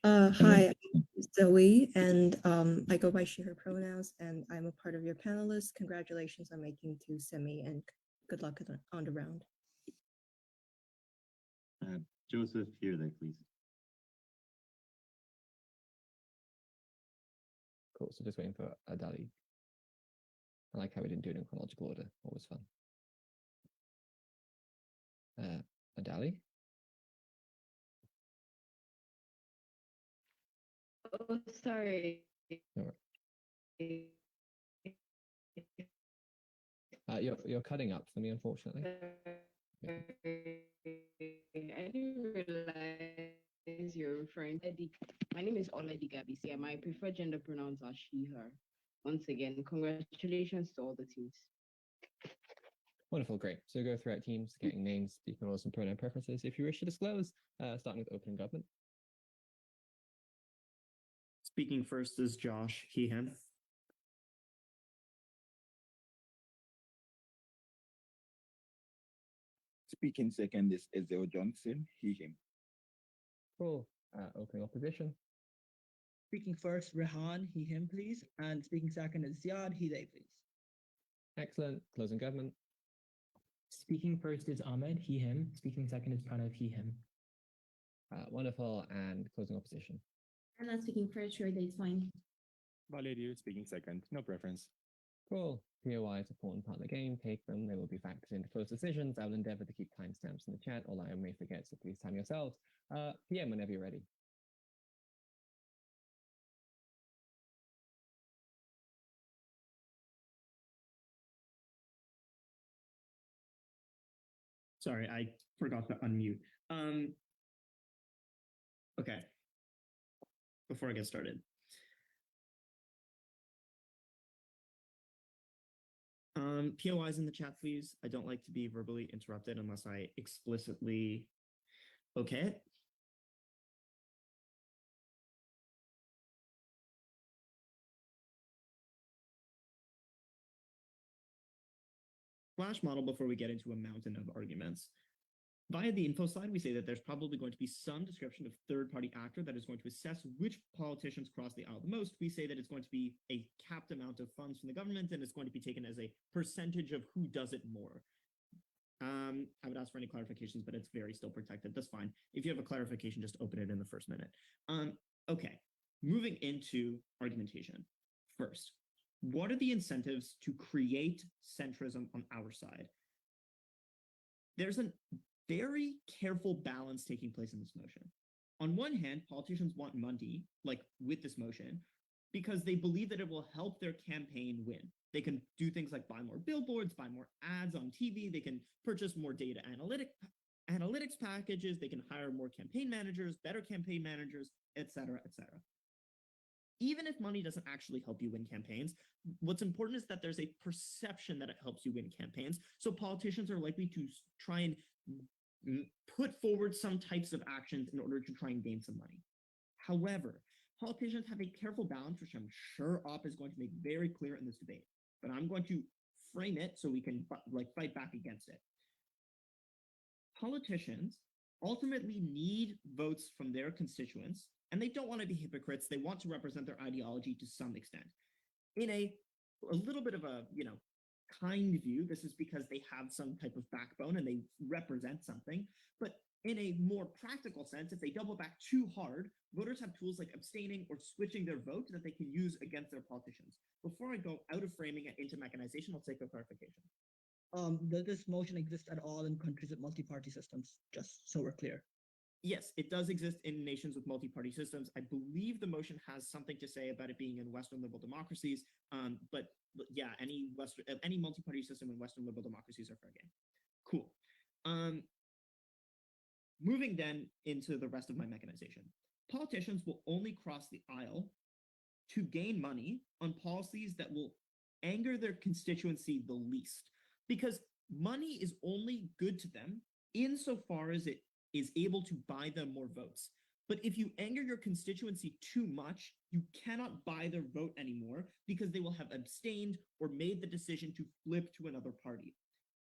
Hi, I'm Zoe, and I go by she, her pronouns, and I'm a part of your panelists. Congratulations on making to semi, and good luck on the round. Joseph, here there, please. Cool, so just waiting for Adali. I like how we didn't do it in chronological order, always fun. Adali? Oh, sorry. No. You're cutting up for me, unfortunately. I didn't realize you're referring to Oladi. My name is Oladi Gabisi, and my preferred gender pronouns are she, her. Once again, congratulations to all the teams. Wonderful, great. So go through our teams, getting names, speaking roles, and pronoun preferences. If you wish to disclose, starting with opening government. Speaking first is Josh, he, him. Speaking second is Eziel Johnson, he, him. Cool. Opening opposition. Speaking first, Rehan, he, him, please. And speaking second is Ziyad, he, they, please. Excellent. Closing government. Speaking first is Ahmed, he, him. Speaking second is Pranav, he, him. Wonderful. And closing opposition. I'm not speaking first, sure, that's fine. Valeriu speaking second, no preference. Cool. POI is an important part of the game. Take them. They will be factored into close decisions. I will endeavor to keep timestamps in the chat, although I may forget, so please time yourselves. PM whenever you're ready. Sorry, I forgot to unmute. Okay. Before I get started. POIs in the chat, please. I don't like to be verbally interrupted unless I explicitly okay it. Flash model before we get into a mountain of arguments. Via the info slide, we say that there's probably going to be some description of third-party actor that is going to assess which politicians cross the aisle the most. We say that it's going to be a capped amount of funds from the government, and it's going to be taken as a percentage of who does it more. I would ask for any clarifications, but it's very still protected. That's fine. If you have a clarification, just open it in the first minute. Okay, moving into argumentation. First, what are the incentives to create centrism on our side? There's a very careful balance taking place in this motion. On one hand, politicians want money, like with this motion, because they believe that it will help their campaign win. They can do things like buy more billboards, buy more ads on TV, they can purchase more data analytics packages, they can hire more campaign managers, better campaign managers, etc., etc. Even if money doesn't actually help you win campaigns, what's important is that there's a perception that it helps you win campaigns. So politicians are likely to try and put forward some types of actions in order to try and gain some money. However, politicians have a careful balance, which I'm sure Op is going to make very clear in this debate, but I'm going to frame it so we can fight back against it. Politicians ultimately need votes from their constituents, and they don't want to be hypocrites. They want to represent their ideology to some extent. In a little bit of a, kind view, this is because they have some type of backbone and they represent something. But in a more practical sense, if they double back too hard, voters have tools like abstaining or switching their vote that they can use against their politicians. Before I go out of framing it into mechanization, I'll take a clarification. Does this motion exist at all in countries with multi-party systems? Just so we're clear. Yes, it does exist in nations with multi-party systems. I believe the motion has something to say about it being in Western liberal democracies. But yeah, any multi-party system in Western liberal democracies are fair game. Cool. Moving then into the rest of my mechanization. Politicians will only cross the aisle to gain money on policies that will anger their constituency the least, because money is only good to them insofar as it is able to buy them more votes. But if you anger your constituency too much, you cannot buy their vote anymore because they will have abstained or made the decision to flip to another party.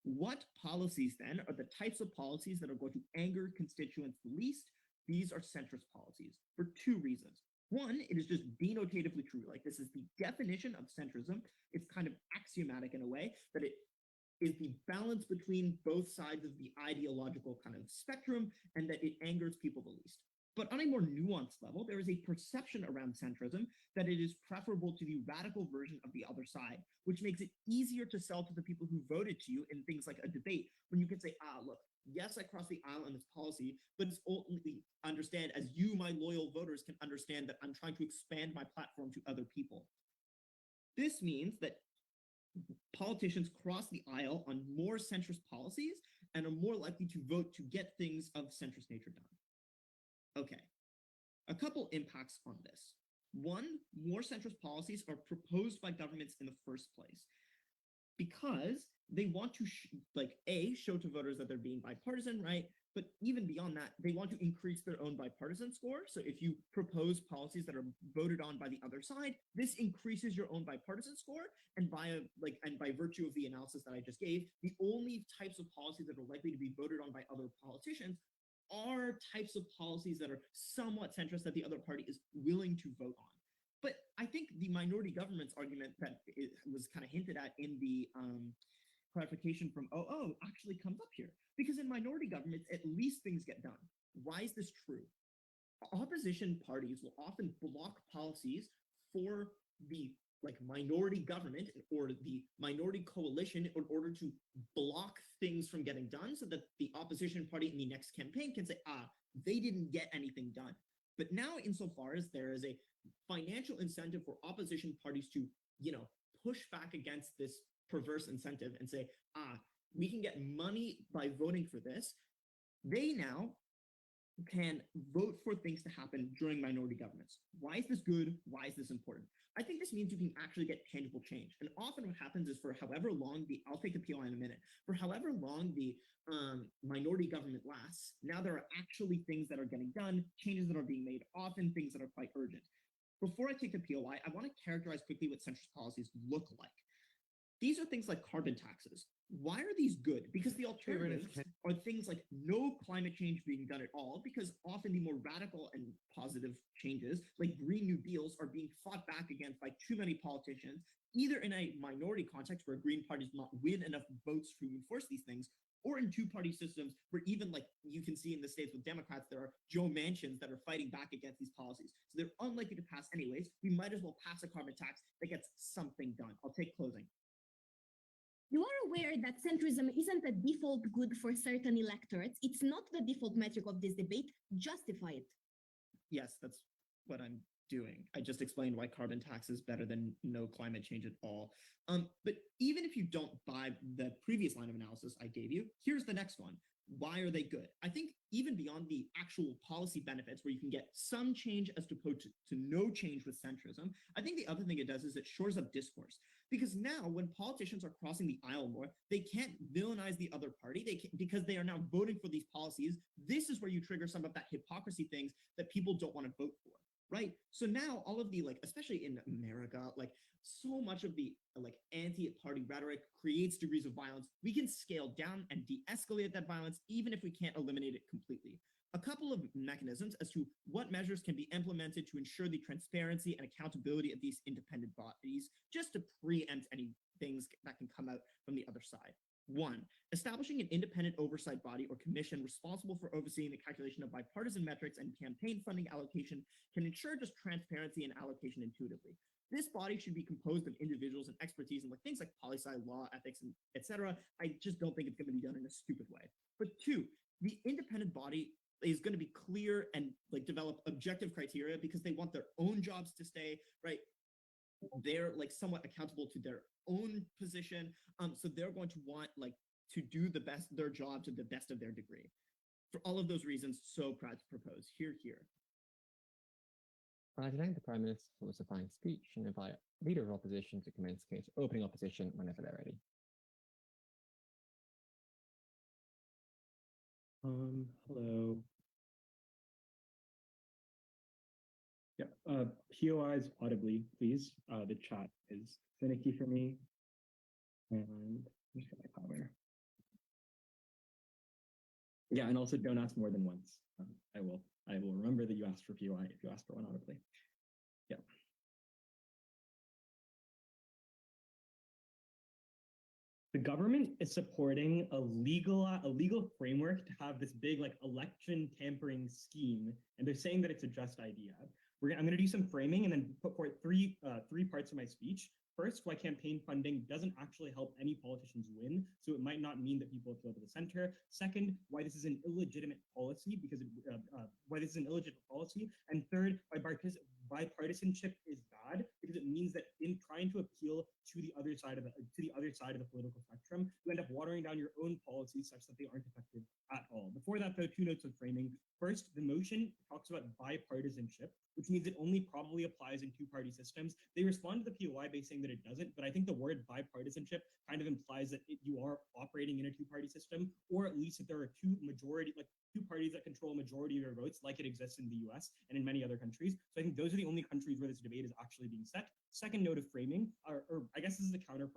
What policies then are the types of policies that are going to anger constituents the least? these are centrist policies for two reasons. One, it is just denotatively true. Like, this is the definition of centrism. It's kind of axiomatic in a way that it is the balance between both sides of the ideological kind of spectrum, and that it angers people the least. But on a more nuanced level, there is a perception around centrism that it is preferable to the radical version of the other side, which makes it easier to sell to the people who voted to you in things like a debate, when you can say, look, yes, I crossed the aisle on this policy, but it's ultimately understand, as you, my loyal voters, can understand that I'm trying to expand my platform to other people. This means that politicians cross the aisle on more centrist policies and are more likely to vote to get things of centrist nature done. Okay, a couple impacts on this. One, more centrist policies are proposed by governments in the first place because they want to, show to voters that they're being bipartisan, right? But even beyond that, they want to increase their own bipartisan score. So if you propose policies that are voted on by the other side, this increases your own bipartisan score. And by virtue of the analysis that I just gave, the only types of policies that are likely to be voted on by other politicians are types of policies that are somewhat centrist that the other party is willing to vote on. But I think the minority government's argument that it was kind of hinted at in the clarification from OO actually comes up here. Because in minority governments, at least things get done. Why is this true? Opposition parties will often block policies for the minority government or the minority coalition in order to block things from getting done, so that the opposition party in the next campaign can say, they didn't get anything done. But now, insofar as there is a financial incentive for opposition parties to, push back against this perverse incentive and say, we can get money by voting for this, they now can vote for things to happen during minority governments. Why is this good? Why is this important? I think this means you can actually get tangible change. And often what happens is, for however long I'll take the POI in a minute, for however long the minority government lasts, now there are actually things that are getting done, changes that are being made, often things that are quite urgent. Before I take the POI, I want to characterize quickly what centrist policies look like. These are things like carbon taxes. Why are these good? Because the alternatives are things like no climate change being done at all, because often the more radical and positive changes, like Green New Deals, are being fought back against by too many politicians, either in a minority context where Green parties not win enough votes to enforce these things, or in two-party systems where even you can see in the States with Democrats, there are Joe Manchins that are fighting back against these policies. So they're unlikely to pass anyways. We might as well pass a carbon tax that gets something done. I'll take closing. You are aware that centrism isn't a default good for certain electorates. It's not the default metric of this debate. Justify it. Yes, that's what I'm doing. I just explained why carbon tax is better than no climate change at all. But even if you don't buy the previous line of analysis I gave you, here's the next one. Why are they good? I think even beyond the actual policy benefits, where you can get some change as opposed to no change with centrism, I think the other thing it does is it shores up discourse. Because now, when politicians are crossing the aisle more, they can't villainize the other party because they are now voting for these policies. This is where you trigger some of that hypocrisy things that people don't want to vote for, right? So now all of the, especially in America, so much of the anti-party rhetoric creates degrees of violence. We can scale down and de-escalate that violence, even if we can't eliminate it completely. A couple of mechanisms as to what measures can be implemented to ensure the transparency and accountability of these independent bodies, just to preempt any things that can come out from the other side. One, establishing an independent oversight body or commission responsible for overseeing the calculation of bipartisan metrics and campaign funding allocation can ensure just transparency and allocation intuitively. This body should be composed of individuals and expertise in things like poli-sci, law, ethics, and etc. I just don't think it's going to be done in a stupid way. But two, the independent body is going to be clear and develop objective criteria because they want their own jobs to stay, right? They're somewhat accountable to their own position. So they're going to want to do their job to the best of their degree. For all of those reasons, so proud to propose. Here. I thank the Prime Minister for the fine speech and invite Leader of Opposition to commence case opening opposition whenever they're ready. Hello. Yeah, POIs audibly, please. The chat is finicky for me. And I'm just gonna power. Yeah, and also don't ask more than once. I will I will remember that you asked for POI if you asked for one audibly. Yeah. The government is supporting a legal framework to have this big like election tampering scheme, and they're saying that it's a just idea. I'm going to do some framing and then put forth three parts of my speech. First, why campaign funding doesn't actually help any politicians win, so it might not mean that people appeal to the center. Second, why this is an illegitimate policy, And third, why bipartisanship is bad, because it means that in trying to appeal to the other side of the political spectrum, you end up watering down your own policies such that they aren't effective at all. Before that, though, 2 notes of framing. First, the motion talks about bipartisanship, which means it only probably applies in 2-party systems. They respond to the POI by saying that it doesn't, but I think the word bipartisanship kind of implies that you are operating in a 2-party system, or at least that there are two parties that control a majority of your votes, like it exists in the US and in many other countries. So I think those are the only countries where this debate is actually being set. Second note of framing, or I guess this is a counter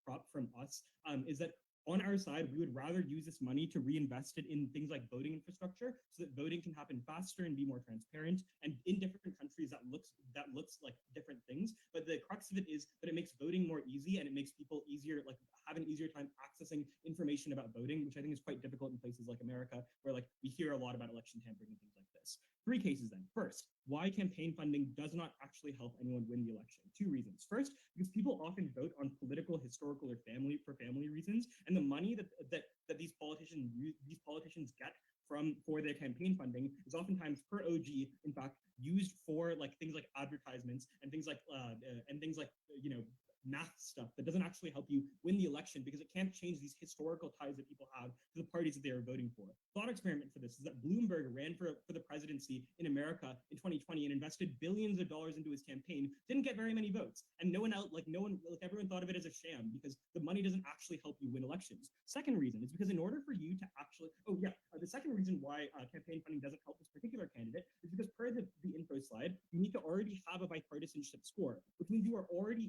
prop from us, is that on our side, we would rather use this money to reinvest it in things like voting infrastructure so that voting can happen faster and be more transparent. And in different countries, that looks like different things. But the crux of it is that it makes voting more easy and it makes people have an easier time accessing information about voting, which I think is quite difficult in places like America, where we hear a lot about election tampering and things like this. 3 cases then. First, why campaign funding does not actually help anyone win the election. 2 reasons. First, because people often vote on political, historical, or family reasons, and the money that these politicians get for their campaign funding is oftentimes per OG, in fact, used for things like advertisements and things like math stuff that doesn't actually help you win the election because it can't change these historical ties that people have to the parties that they are voting for. Thought experiment for this is that Bloomberg ran for the presidency in America in 2020 and invested billions of dollars into his campaign, didn't get very many votes, and everyone thought of it as a sham because the money doesn't actually help you win elections. Second reason is because in order for you to actually, the second reason why campaign funding doesn't help this particular candidate is because per the info slide, you need to already have a bipartisanship score, which means you have already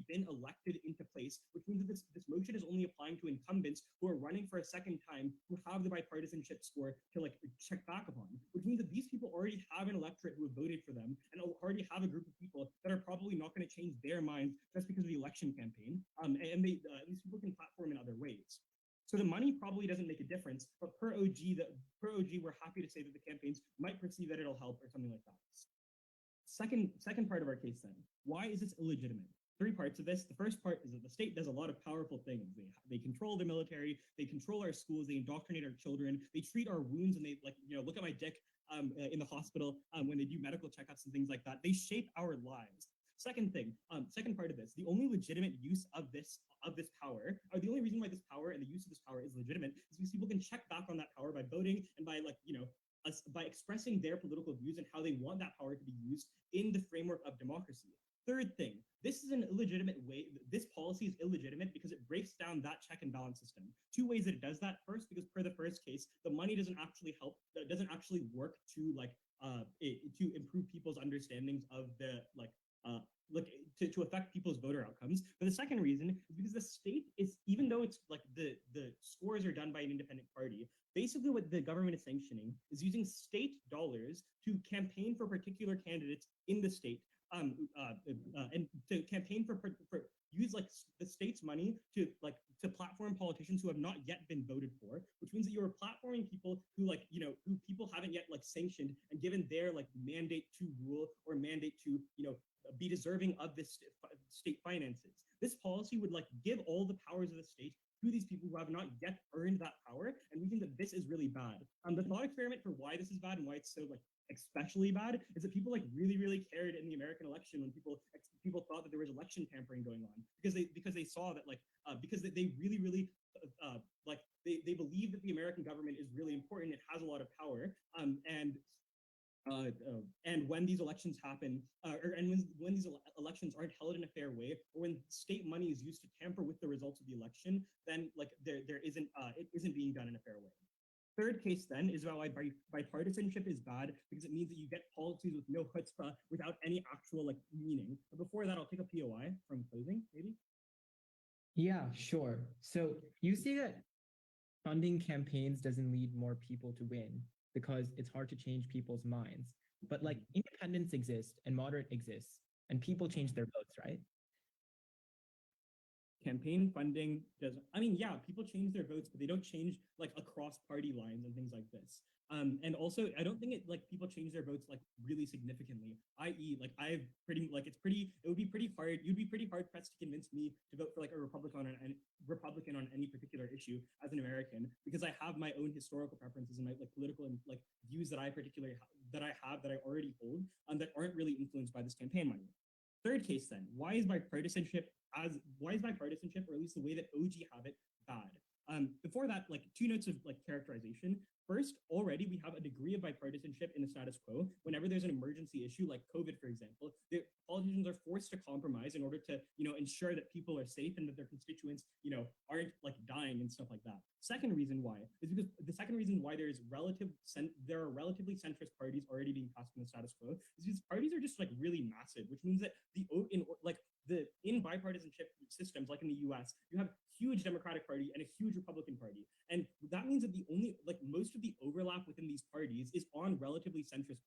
been elected into place, which means that this motion is only applying to incumbents who are running for a second time who have the bipartisanship score to check back upon, which means that these people already have an electorate who have voted for them and already have a group of people that are probably not going to change their minds just because of the election campaign. And these people can platform in other ways. So the money probably doesn't make a difference, but per OG, we're happy to say that the campaigns might perceive that it'll help or something like that. Second part of our case then, why is this illegitimate? 3 parts of this. The first part is that the state does a lot of powerful things. They control the military, they control our schools, they indoctrinate our children, they treat our wounds, and they look at my dick in the hospital when they do medical checkups and things like that. They shape our lives. Second part of this, the only legitimate use of this power, or the only reason why this power and the use of this power is legitimate is because people can check back on that power by voting and by by expressing their political views and how they want that power to be used in the framework of democracy. Third thing, this is an illegitimate way. This policy is illegitimate because it breaks down that check and balance system. 2 ways that it does that. First, because per the first case, the money doesn't actually help. It doesn't actually work to to improve people's understandings of the to affect people's voter outcomes. But the second reason is because the state is, even though it's the scores are done by an independent party, basically what the government is sanctioning is using state dollars to campaign for particular candidates in the state. And to campaign for use the state's money to platform politicians who have not yet been voted for, which means that you're platforming people who who people haven't yet sanctioned and given their mandate to rule or mandate to be deserving of this state finances. This policy would give all the powers of the state to these people who have not yet earned that power, and we think that this is really bad. The thought experiment for why this is bad and why it's so especially bad is that people really cared in the American election when people thought that there was election tampering going on because they saw that because they really they believe that the American government is really important. It has a lot of power, and when these elections happen, when these elections aren't held in a fair way, or when state money is used to tamper with the results of the election, then there isn't it isn't being done in a fair way. Third case then is about why bipartisanship is bad, because it means that you get policies with no chutzpah, without any actual meaning. But before that, I'll take a POI from closing, maybe. Yeah, sure. So you say that funding campaigns doesn't lead more people to win. because it's hard to change people's minds. But like independents exist and moderate exists, and people change their votes, right? Campaign funding doesn't, I mean, yeah, people change their votes, but they don't change like across party lines and things like this. And also, I don't think it like people change their votes like really significantly. I.e., like I've pretty like it would be pretty hard. You'd be pretty hard pressed to convince me to vote for like a Republican on any particular issue as an American, because I have my own historical preferences and my like political and like views that I already hold that aren't really influenced by this campaign money. Third case, then, why is bipartisanship, or at least the way that OG have it, bad? Before that, like 2 notes of like characterization. First, already we have a degree of bipartisanship in the status quo. Whenever there's an emergency issue like COVID, for example, the politicians are forced to compromise in order to, ensure that people are safe and that their constituents, aren't like dying and stuff like that. Second reason why is because there are relatively centrist parties already being passed in the status quo is because parties are just like really massive, which means that in bipartisanship systems like in the US, you have huge Democratic Party and a huge Republican Party. And that means that most of the overlap within these parties is on relatively centrist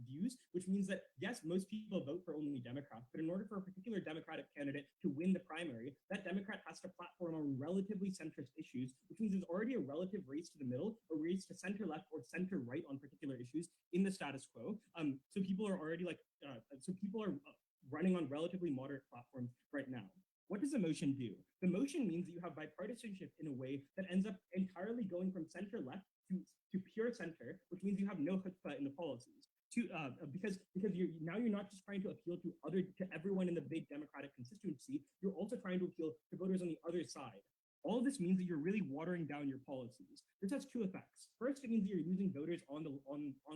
views, which means that yes, most people vote for only Democrats, but in order for a particular Democratic candidate to win the primary, that Democrat has to platform on relatively centrist issues, which means there's already a relative race to the middle, or race to center left or center right on particular issues in the status quo. So people are already running on relatively moderate platforms right now. What does the motion do? The motion means that you have bipartisanship in a way that ends up entirely going from center left to pure center, which means you have no chutzpah in the policies. Because you're not just trying to appeal to everyone in the big Democratic constituency, you're also trying to appeal to voters on the other side. All of this means that you're really watering down your policies. This has 2 effects. First, it means that you're using voters on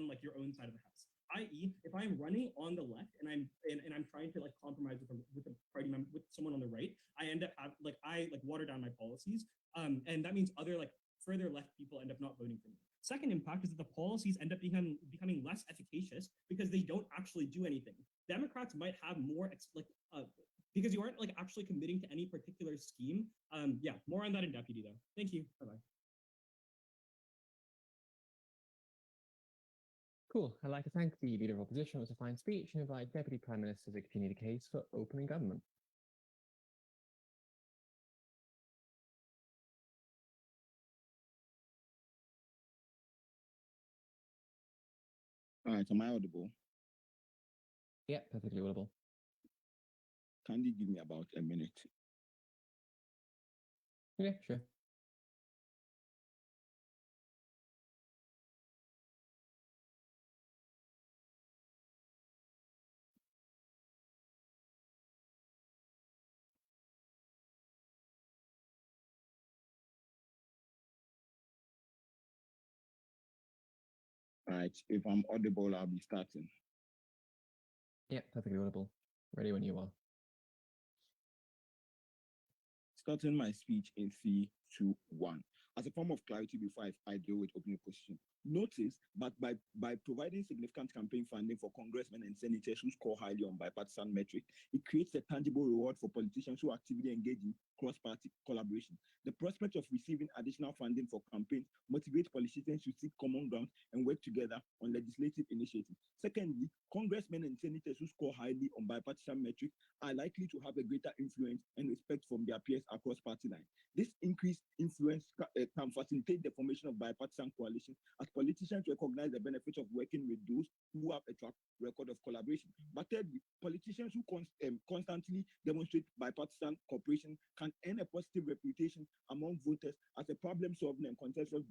like your own side of the house. I.e., if I'm running on the left and I'm trying to like compromise with a party member, with someone on the right, I end up water down my policies, and that means other like further left people end up not voting for me. Second impact is that the policies end up becoming less efficacious because they don't actually do anything. Democrats might have more because you aren't like actually committing to any particular scheme. Yeah, more on that in deputy though. Thank you. Bye-bye. Cool. I'd like to thank the Leader of Opposition for a fine speech and invite Deputy Prime Minister to continue the case for opening government. All right, am I audible? Yeah, perfectly audible. Can you give me about a minute? Yeah, sure. All right, if I'm audible, I'll be starting. Yeah, perfectly audible. Ready when you are. Starting my speech in 3, 2, 1. As a form of clarity before I deal with opening position, notice that by providing significant campaign funding for congressmen and senators who score highly on bipartisan metric, it creates a tangible reward for politicians who actively engage in cross-party collaboration. The prospect of receiving additional funding for campaigns motivates politicians to seek common ground and work together on legislative initiatives. Secondly, congressmen and senators who score highly on bipartisan metrics are likely to have a greater influence and respect from their peers across party lines. This increased influence can facilitate the formation of bipartisan coalitions as politicians recognize the benefits of working with those who have a track record of collaboration. But thirdly, politicians who constantly demonstrate bipartisan cooperation can earn a positive reputation among voters as a problem-solving and consensus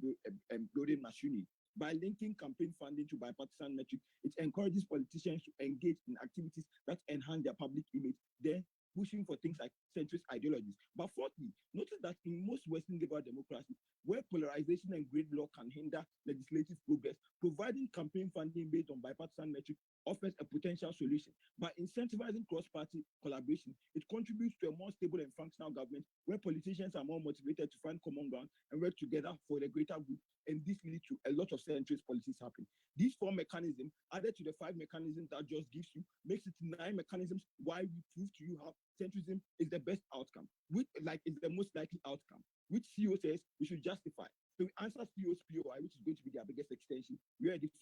building machinery. By linking campaign funding to bipartisan metrics, it encourages politicians to engage in activities that enhance their public image, then pushing for things like centrist ideologies. But fourthly, notice that in most Western liberal democracies, where polarization and gridlock can hinder legislative progress, providing campaign funding based on bipartisan metrics offers a potential solution. By incentivizing cross-party collaboration, it contributes to a more stable and functional government where politicians are more motivated to find common ground and work together for the greater good, and this leads to a lot of centrist policies happening. These 4 mechanisms, added to the 5 mechanisms that just gives you, makes it 9 mechanisms why we prove to you how centrism is the best outcome, which is the most likely outcome, which CEO says we should justify. So we answer CEO's POI, which is going to be their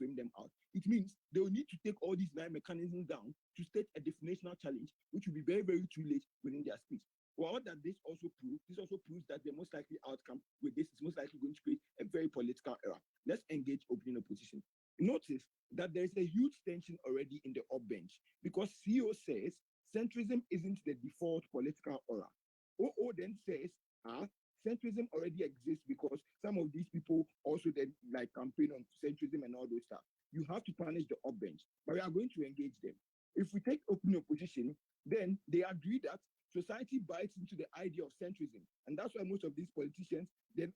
frame them out. It means they will need to take all these nine mechanisms down to state a definitional challenge, which will be very, very too late within their speech. Well, what does this also prove? This also proves that the most likely outcome with this is most likely going to create a very political era. Let's engage opening opposition. Notice that there is a huge tension already in the up bench because CEO says centrism isn't the default political aura. OO then says, centrism already exists because some of these people also then like campaign on centrism and all those stuff. You have to punish the up bench, but we are going to engage them. If we take open opposition, then they agree that society bites into the idea of centrism, and that's why most of these politicians then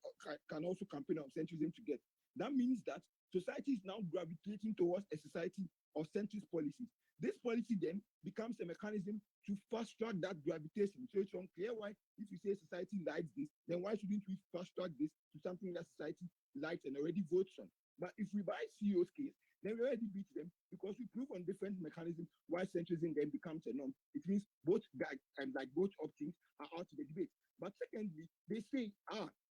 can also campaign on centrism to get. That means that society is now gravitating towards a society of centrist policies. This policy then becomes a mechanism to fast track that gravitation. So it's unclear why, if you say society likes this, then why shouldn't we fast track this to something that society likes and already votes on? But if we buy CEO's case, then we already beat them because we prove on different mechanisms why centrism then becomes a norm. It means both both options are out of the debate. But secondly, they say,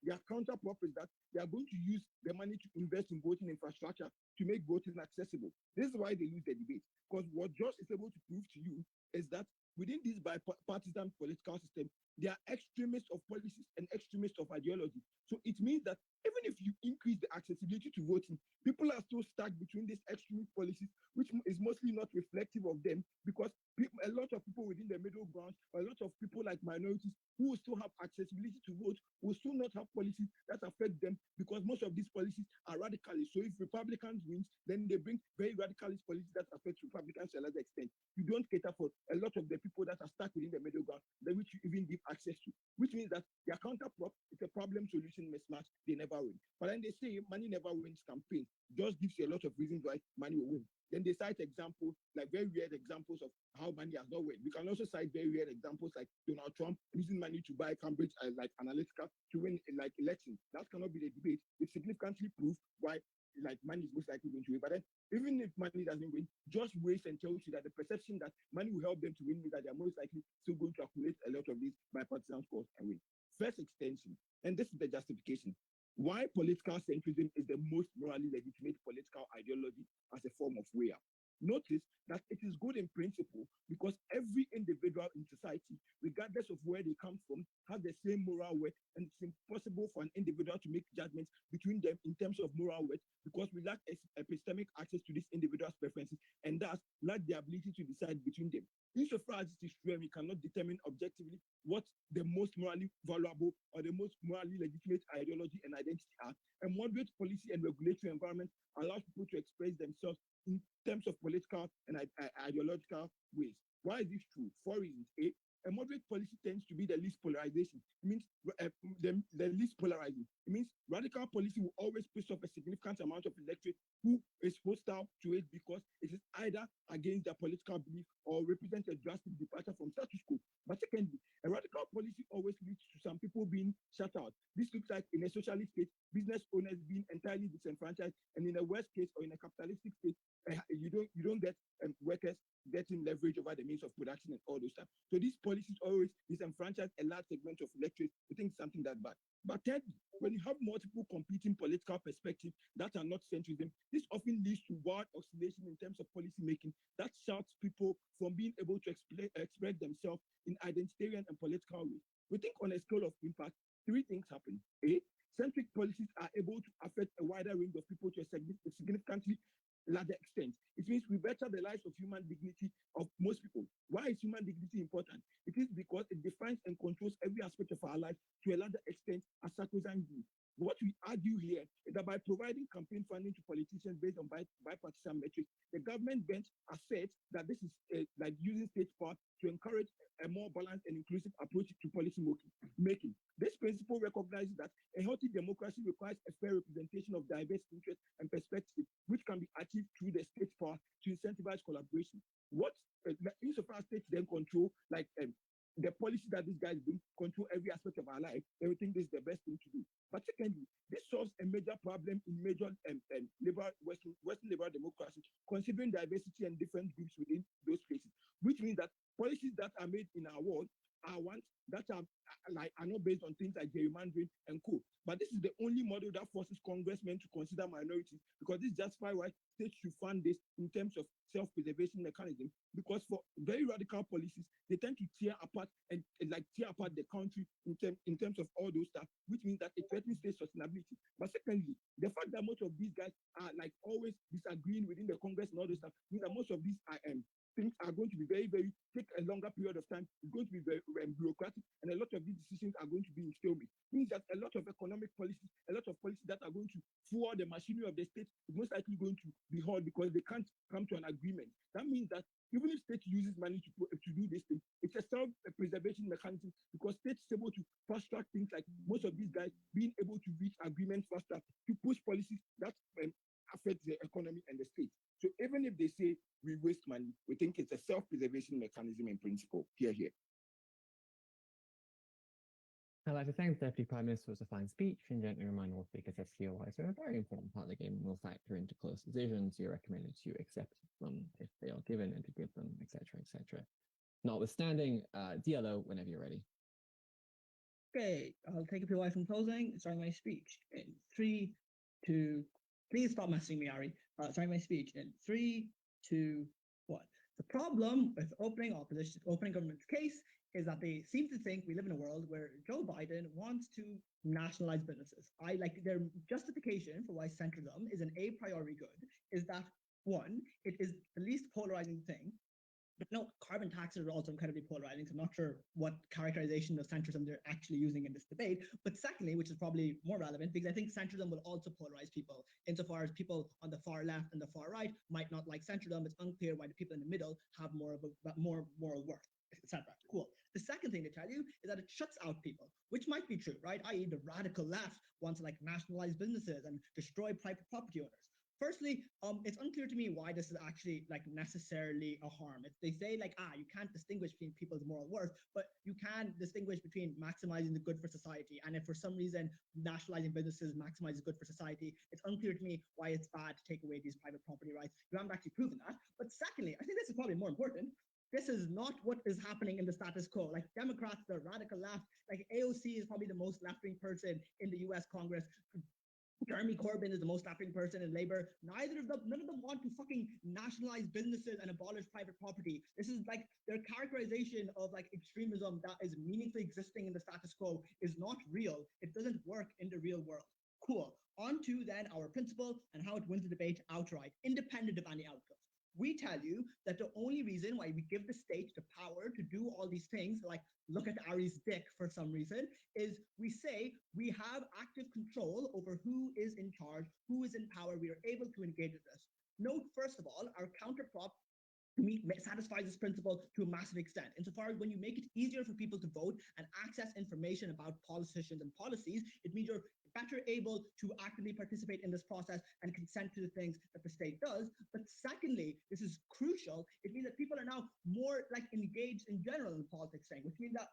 their counterprop is that they are going to use the money to invest in voting infrastructure to make voting accessible. This is why they lose the debate. Because what Josh is able to prove to you is that within this bipartisan political system, there are extremists of policies and extremists of ideology. So it means that even if you increase the accessibility to voting, people are still stuck between these extremist policies, which is mostly not reflective of them, because a lot of people within the middle ground, a lot of people like minorities who will still have accessibility to vote, will still not have policies that affect them, because most of these policies are radicalist. So if Republicans win, then they bring very radicalist policies that affect Republicans to a large extent. You don't cater for a lot of the people that are stuck within the middle ground, which you even give access to, which means that their counterprop is a problem-solution mismatch. They never win. But then they say money never wins campaign. Just gives you a lot of reasons why money will win. Then they cite examples, like very weird examples of how money has not won. We can also cite very weird examples like Donald Trump using money to buy Cambridge Analytica to win elections. That cannot be the debate. It significantly proves why money is most likely going to win. But then even if money doesn't win, just waits and tells you that the perception that money will help them to win means that they are most likely still going to accumulate a lot of these bipartisan scores and win. First extension, and this is the justification. Why political centrism is the most morally legitimate political ideology as a form of way up. Notice that it is good in principle because every individual in society, regardless of where they come from, has the same moral worth, and it's impossible for an individual to make judgments between them in terms of moral worth because we lack epistemic access to this individual's preferences and thus lack the ability to decide between them. Insofar as it is true, we cannot determine objectively what the most morally valuable or the most morally legitimate ideology and identity are. A moderate policy and regulatory environment allows people to express themselves in terms of political and ideological ways. Why is this true? 4 reasons. A moderate policy tends to be the least polarization. It means the least polarizing. It means radical policy will always piss off a significant amount of electorate who is hostile to it because it is either against their political belief or represents a drastic departure from status quo. But secondly, a radical policy always leads to some people being shut out. This looks like in a socialist state, business owners being entirely disenfranchised, and in a worst case or in a capitalistic state, you don't get workers getting leverage over the means of production and all those stuff. So these policies always disenfranchise a large segment of electorate. We think something that bad. But thirdly, when you have multiple competing political perspectives that are not centrism, this often leads to wild oscillation in terms of policy making that shuts people from being able to express themselves in identitarian and political ways. We think on a scale of impact, 3 things happen. Centric policies are able to affect a wider range of people to a significantly larger extent. It means we better the lives of human dignity of most people. Why is human dignity important? It is because it defines and controls every aspect of our life to a larger extent as sacrosanct view. What we argue here is that by providing campaign funding to politicians based on bipartisan metrics, the government bench asserts that this is like using state power to encourage a more balanced and inclusive approach to policy making. This principle recognizes that a healthy democracy requires a fair representation of diverse interests and perspectives, which can be achieved through the state power to incentivize collaboration. What insofar as states then control, the policy that these guys bring, control every aspect of our life, then we think this is the best thing to do. But secondly, this solves a major problem in major Western liberal democracy, considering diversity and different groups within those places, which means that policies that are made in our world are ones that are not based on things like gerrymandering and co. But this is the only model that forces congressmen to consider minorities, because this justifies why states should fund this in terms of self-preservation mechanism. Because for very radical policies, they tend to tear apart the country in terms of all those stuff, which means that it threatens state sustainability. But secondly, the fact that most of these guys are like always disagreeing within the Congress and all those stuff means that most of these things are going to be very take a longer period of time. It's going to be very bureaucratic, and a lot of these decisions are going to be in stalemate. Means that a lot of economic policies, a lot of policies that are going to fuel the machinery of the state is most likely going to be hard because they can't come to an agreement. That means that even if state uses money to do this thing, it's a self-preservation mechanism, because states are able to fast track things like most of these guys being able to reach agreements faster to push policies that affect the economy and the state. So even if they say we waste money, we think it's a self-preservation mechanism in principle. Here. I'd like to thank the Deputy Prime Minister for a fine speech and gently remind all speakers that COIs are a very important part of the game and will factor into close decisions. You're recommended to accept them if they are given and to give them, etc., etc. Notwithstanding, DLO, whenever you're ready. Okay, I'll take a few away from closing, starting my speech in 3, 2, please stop messing me, Ari. Starting my speech in 3, 2, 1. The problem with opening government's case is that they seem to think we live in a world where Joe Biden wants to nationalize businesses. I like their justification for why centrism is an a priori good is that, one, it is the least polarizing thing. But no, carbon taxes are also incredibly polarizing, so I'm not sure what characterization of centrism they're actually using in this debate. But secondly, which is probably more relevant, because I think centrism will also polarize people, insofar as people on the far left and the far right might not like centrism. It's unclear why the people in the middle have more moral worth, etc. Cool. The second thing to tell you is that it shuts out people, which might be true, right? I.e., the radical left wants to like nationalize businesses and destroy private property owners. Firstly, it's unclear to me why this is actually like necessarily a harm. They say like, you can't distinguish between people's moral worth, but you can distinguish between maximizing the good for society. And if for some reason nationalizing businesses maximizes good for society, it's unclear to me why it's bad to take away these private property rights. You haven't actually proven that. But secondly, I think this is probably more important. This is not what is happening in the status quo. Like Democrats, the radical left, like AOC is probably the most left-wing person in the US Congress. Jeremy Corbyn is the most left-wing person in Labour. None of them want to fucking nationalize businesses and abolish private property. This is like their characterization of like extremism that is meaningfully existing in the status quo is not real. It doesn't work in the real world. Cool. On to then our principle and how it wins the debate outright, independent of any outcome. We tell you that the only reason why we give the state the power to do all these things, like look at Ari's dick for some reason, is we say we have active control over who is in charge, who is in power. We are able to engage with this. Note, first of all, our counterprop satisfies this principle to a massive extent. Insofar as when you make it easier for people to vote and access information about politicians and policies, it means you're better able to actively participate in this process and consent to the things that the state does. But secondly, this is crucial, it means that people are now more like engaged in general in politics thing, which means that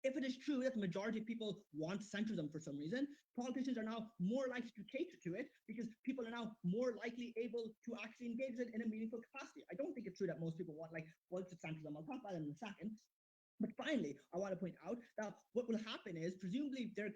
if it is true that the majority of people want centrism for some reason, politicians are now more likely to cater to it because people are now more likely able to actually engage it in a meaningful capacity. I don't think it's true that most people want centrism. I'll talk about it in a second. But finally, I want to point out that what will happen is presumably their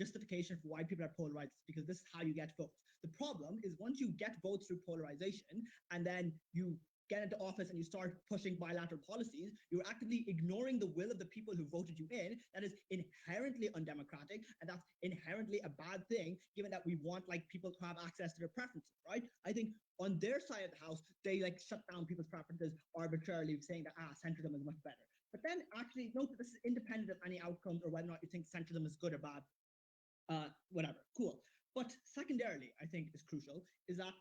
justification for why people are polarized is because this is how you get votes. The problem is once you get votes through polarization and then you get into office and you start pushing bilateral policies, you're actively ignoring the will of the people who voted you in. That is inherently undemocratic, and that's inherently a bad thing, given that we want like people to have access to their preferences, right? I think on their side of the house, they like shut down people's preferences arbitrarily, saying that centrism is much better. But then actually note that this is independent of any outcomes or whether or not you think centrism is good or bad, whatever, cool. But secondarily, I think is crucial, is that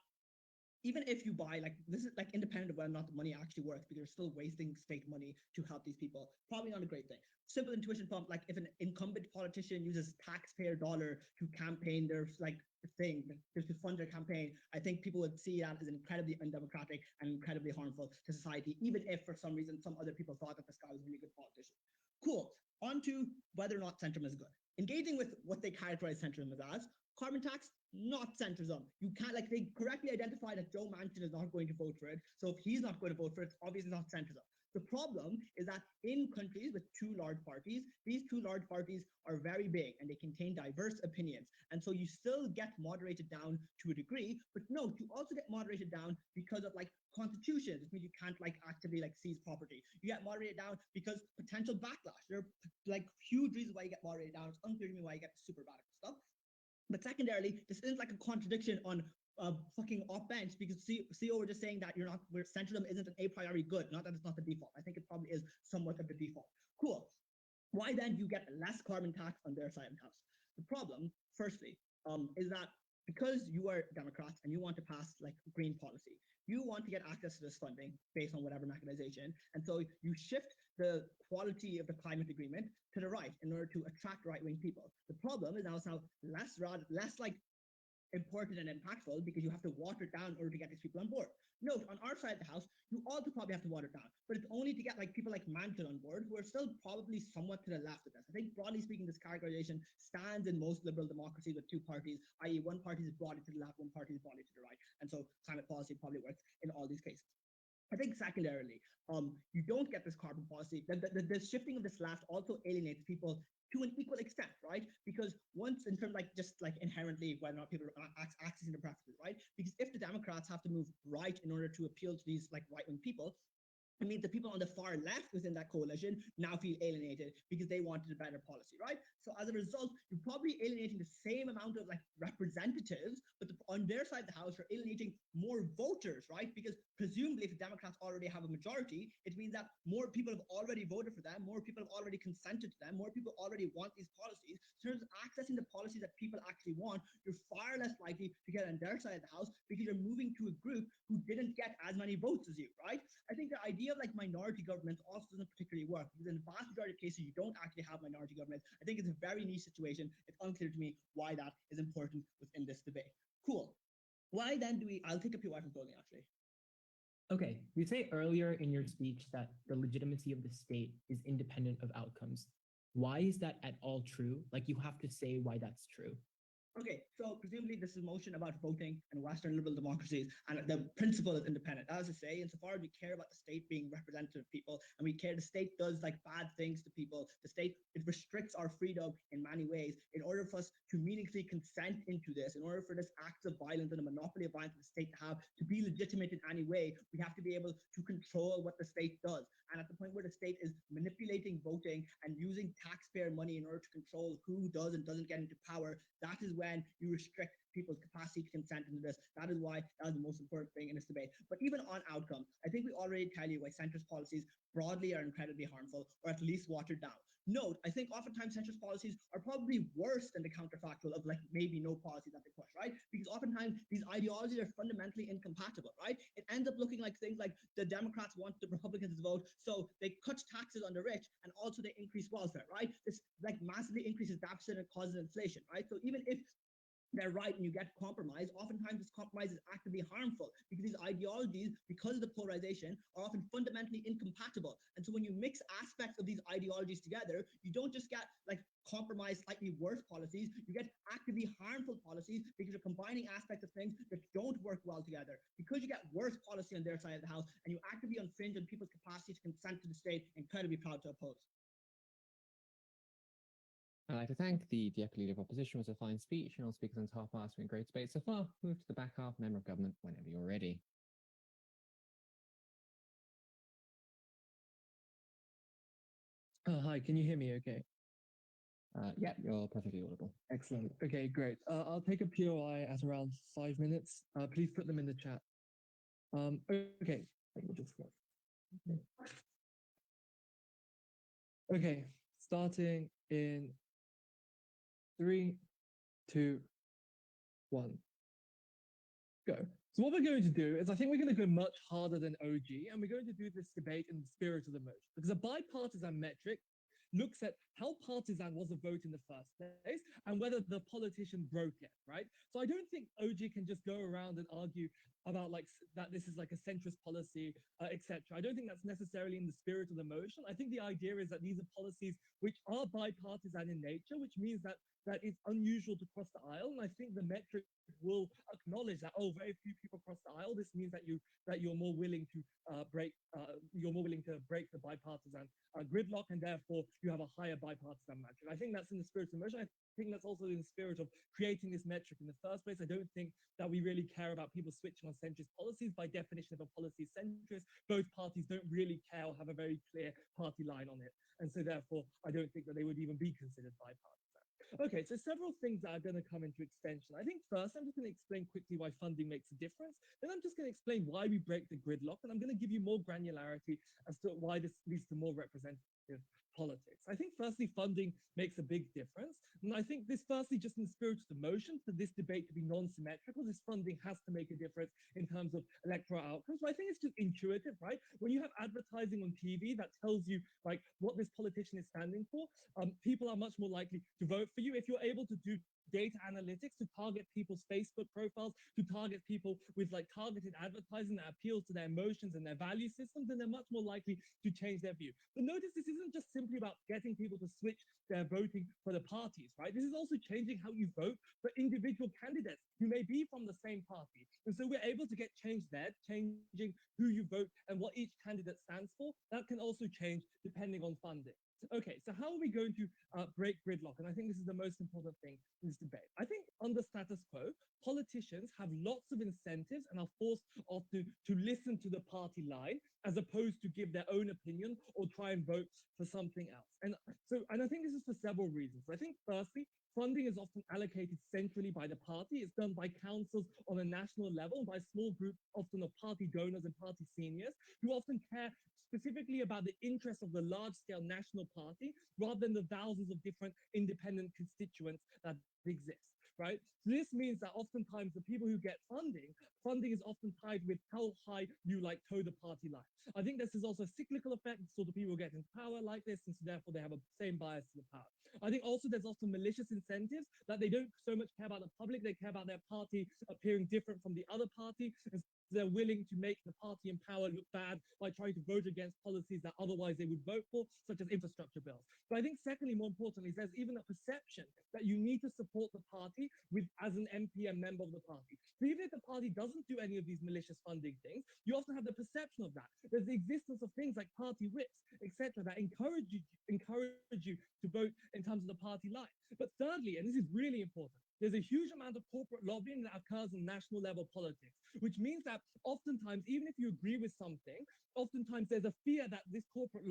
even if you buy, like, this is like independent of whether or not the money actually works, because you're still wasting state money to help these people, probably not a great thing. Simple intuition pump, like if an incumbent politician uses taxpayer dollar to campaign their like thing, to fund their campaign, I think people would see that as incredibly undemocratic and incredibly harmful to society, even if for some reason some other people thought that this guy was a really good politician. Cool. On to whether or not centrism is good. Engaging with what they characterize centrism as, carbon tax, not centrism. You can't, like, they correctly identify that Joe Manchin is not going to vote for it. So if he's not going to vote for it, it's obviously not centrism. The problem is that in countries with two large parties, these two large parties are very big and they contain diverse opinions. And so you still get moderated down to a degree, but no, you also get moderated down because of like constitutions, which means you can't like actively like seize property. You get moderated down because potential backlash. There are like huge reasons why you get moderated down. It's unclear to me why you get super radical stuff. But secondarily, this isn't like a contradiction on fucking off bench because CEO were just saying that you're not where centrism isn't an a priori good, not that it's not the default. I think it probably is somewhat of the default. Cool. Why then do you get less carbon tax on their side of the house? The problem, firstly, is that because you are Democrats and you want to pass like green policy, you want to get access to this funding based on whatever mechanization, and so you shift the quality of the climate agreement to the right in order to attract right-wing people. The problem is now it's now less like important and impactful because you have to water it down in order to get these people on board. Note, on our side of the house, you also probably have to water it down, but it's only to get like people like Mantle on board who are still probably somewhat to the left of this. I think broadly speaking, this categorization stands in most liberal democracies with two parties, i.e. one party is broadly to the left, one party is broadly to the right. And so climate policy probably works in all these cases. I think secondarily, you don't get this carbon policy. The shifting of this left also alienates people to an equal extent, right? Because once in terms like just like inherently whether or not people are accessing the preferences, right? Because if the Democrats have to move right in order to appeal to these like right-wing people, I mean, the people on the far left within that coalition now feel alienated because they wanted a better policy, right? So as a result, you're probably alienating the same amount of like representatives, but on their side of the house, you're alienating more voters, right? Because presumably if the Democrats already have a majority, it means that more people have already voted for them, more people have already consented to them, more people already want these policies. So in terms of accessing the policies that people actually want, you're far less likely to get on their side of the house because you're moving to a group who didn't get as many votes as you, right? I think the idea of like minority governments also doesn't particularly work because in the vast majority of cases you don't actually have minority governments. I think it's a very niche situation. It's unclear to me why that is important within this debate. Cool. Why then do we? I'll take up your wife and clothing actually. Okay, you say earlier in your speech that the legitimacy of the state is independent of outcomes. Why is that at all true? Like you have to say why that's true. Okay, so presumably this is a motion about voting in Western liberal democracies, and the principle is independent. As I say, insofar as we care about the state being representative of people, and we care the state does like bad things to people, the state, it restricts our freedom in many ways. In order for us to meaningfully consent into this, in order for this acts of violence and a monopoly of violence of the state to be legitimate in any way, we have to be able to control what the state does. And at the point where the state is manipulating voting and using taxpayer money in order to control who does and doesn't get into power, that is when you restrict people's capacity to consent into this. That is why that is the most important thing in this debate. But even on outcomes, I think we already tell you why centrist policies broadly are incredibly harmful, or at least watered down. Note, I think oftentimes centrist policies are probably worse than the counterfactual of like maybe no policy that they push, right? Because oftentimes these ideologies are fundamentally incompatible, right? It ends up looking like things like the Democrats want the Republicans to vote, so they cut taxes on the rich and also they increase welfare, right? This like massively increases deficit and causes inflation, right? So even if they're right and you get compromise, oftentimes this compromise is actively harmful because these ideologies, because of the polarization, are often fundamentally incompatible. And so when you mix aspects of these ideologies together, you don't just get like compromise, slightly worse policies, you get actively harmful policies because you're combining aspects of things that don't work well together. Because you get worse policy on their side of the house and you actively infringe on people's capacity to consent to the state, incredibly proud to oppose. I'd like to thank the Deputy Leader of Opposition. It was a fine speech, and all speakers on half past in great debate so far. Move to the back half, Member of Government, whenever you're ready. Hi, can you hear me okay? Yeah, you're perfectly audible. Excellent. Okay, great. I'll take a POI at around 5 minutes. Please put them in the chat. Okay, let me just okay, starting in 3, 2, 1, go. So what we're going to do is I think we're going to go much harder than OG, and we're going to do this debate in the spirit of the motion, because a bipartisan metric looks at how partisan was the vote in the first place and whether the politician broke it, right? So I don't think OG can just go around and argue about that this is like a centrist policy, etc. I don't think that's necessarily in the spirit of the motion. I think the idea is that these are policies which are bipartisan in nature, which means that it's unusual to cross the aisle. And I think the metric will acknowledge that, oh, very few people cross the aisle. This means that you're more willing to break the bipartisan gridlock, and therefore you have a higher bipartisan metric. I think that's in the spirit of the motion. I think that's also in the spirit of creating this metric in the first place. I don't think that we really care about people switching on centrist policies. By definition, if a policy is centrist, both parties don't really care or have a very clear party line on it. And so therefore, I don't think that they would even be considered bipartisan. Okay, so several things that are going to come into extension. I think first, I'm just going to explain quickly why funding makes a difference. Then I'm just going to explain why we break the gridlock. And I'm going to give you more granularity as to why this leads to more representative politics. I think firstly, funding makes a big difference. And I think this firstly, just in the spirit of the motion, for this debate to be non-symmetrical, this funding has to make a difference in terms of electoral outcomes. So I think it's just intuitive, right? When you have advertising on TV that tells you like what this politician is standing for, people are much more likely to vote for you. If you're able to do data analytics to target people's Facebook profiles, to target people with like targeted advertising that appeals to their emotions and their value systems, then they're much more likely to change their view. But notice this isn't just simply about getting people to switch their voting for the parties, right? This is also changing how you vote for individual candidates who may be from the same party. And so we're able to get change there, changing who you vote and what each candidate stands for. That can also change depending on funding. Okay, so how are we going to break gridlock? And I think this is the most important thing in this debate. I think under status quo, politicians have lots of incentives and are forced often to listen to the party line as opposed to give their own opinion or try and vote for something else. And I think this is for several reasons. I think firstly, funding is often allocated centrally by the party. It's done by councils on a national level, by small groups, often of party donors and party seniors, who often care specifically about the interests of the large-scale national party rather than the thousands of different independent constituents that exist, right? So this means that oftentimes the people who get funding is often tied with how high you like toe the party line. I think this is also a cyclical effect, so the people get in power like this, and so therefore they have a same bias to the power. I think also there's often malicious incentives that they don't so much care about the public, they care about their party appearing different from the other party, and they're willing to make the party in power look bad by trying to vote against policies that otherwise they would vote for, such as infrastructure bills. But I think secondly, more importantly, there's even a perception that you need to support the party as an MP and member of the party. So even if the party doesn't do any of these malicious funding things, you often have the perception of that. There's the existence of things like party whips, etc., that encourage you to vote in terms of the party line. But thirdly, and this is really important, there's a huge amount of corporate lobbying that occurs in national level politics, which means that oftentimes, even if you agree with something, oftentimes there's a fear that this corporate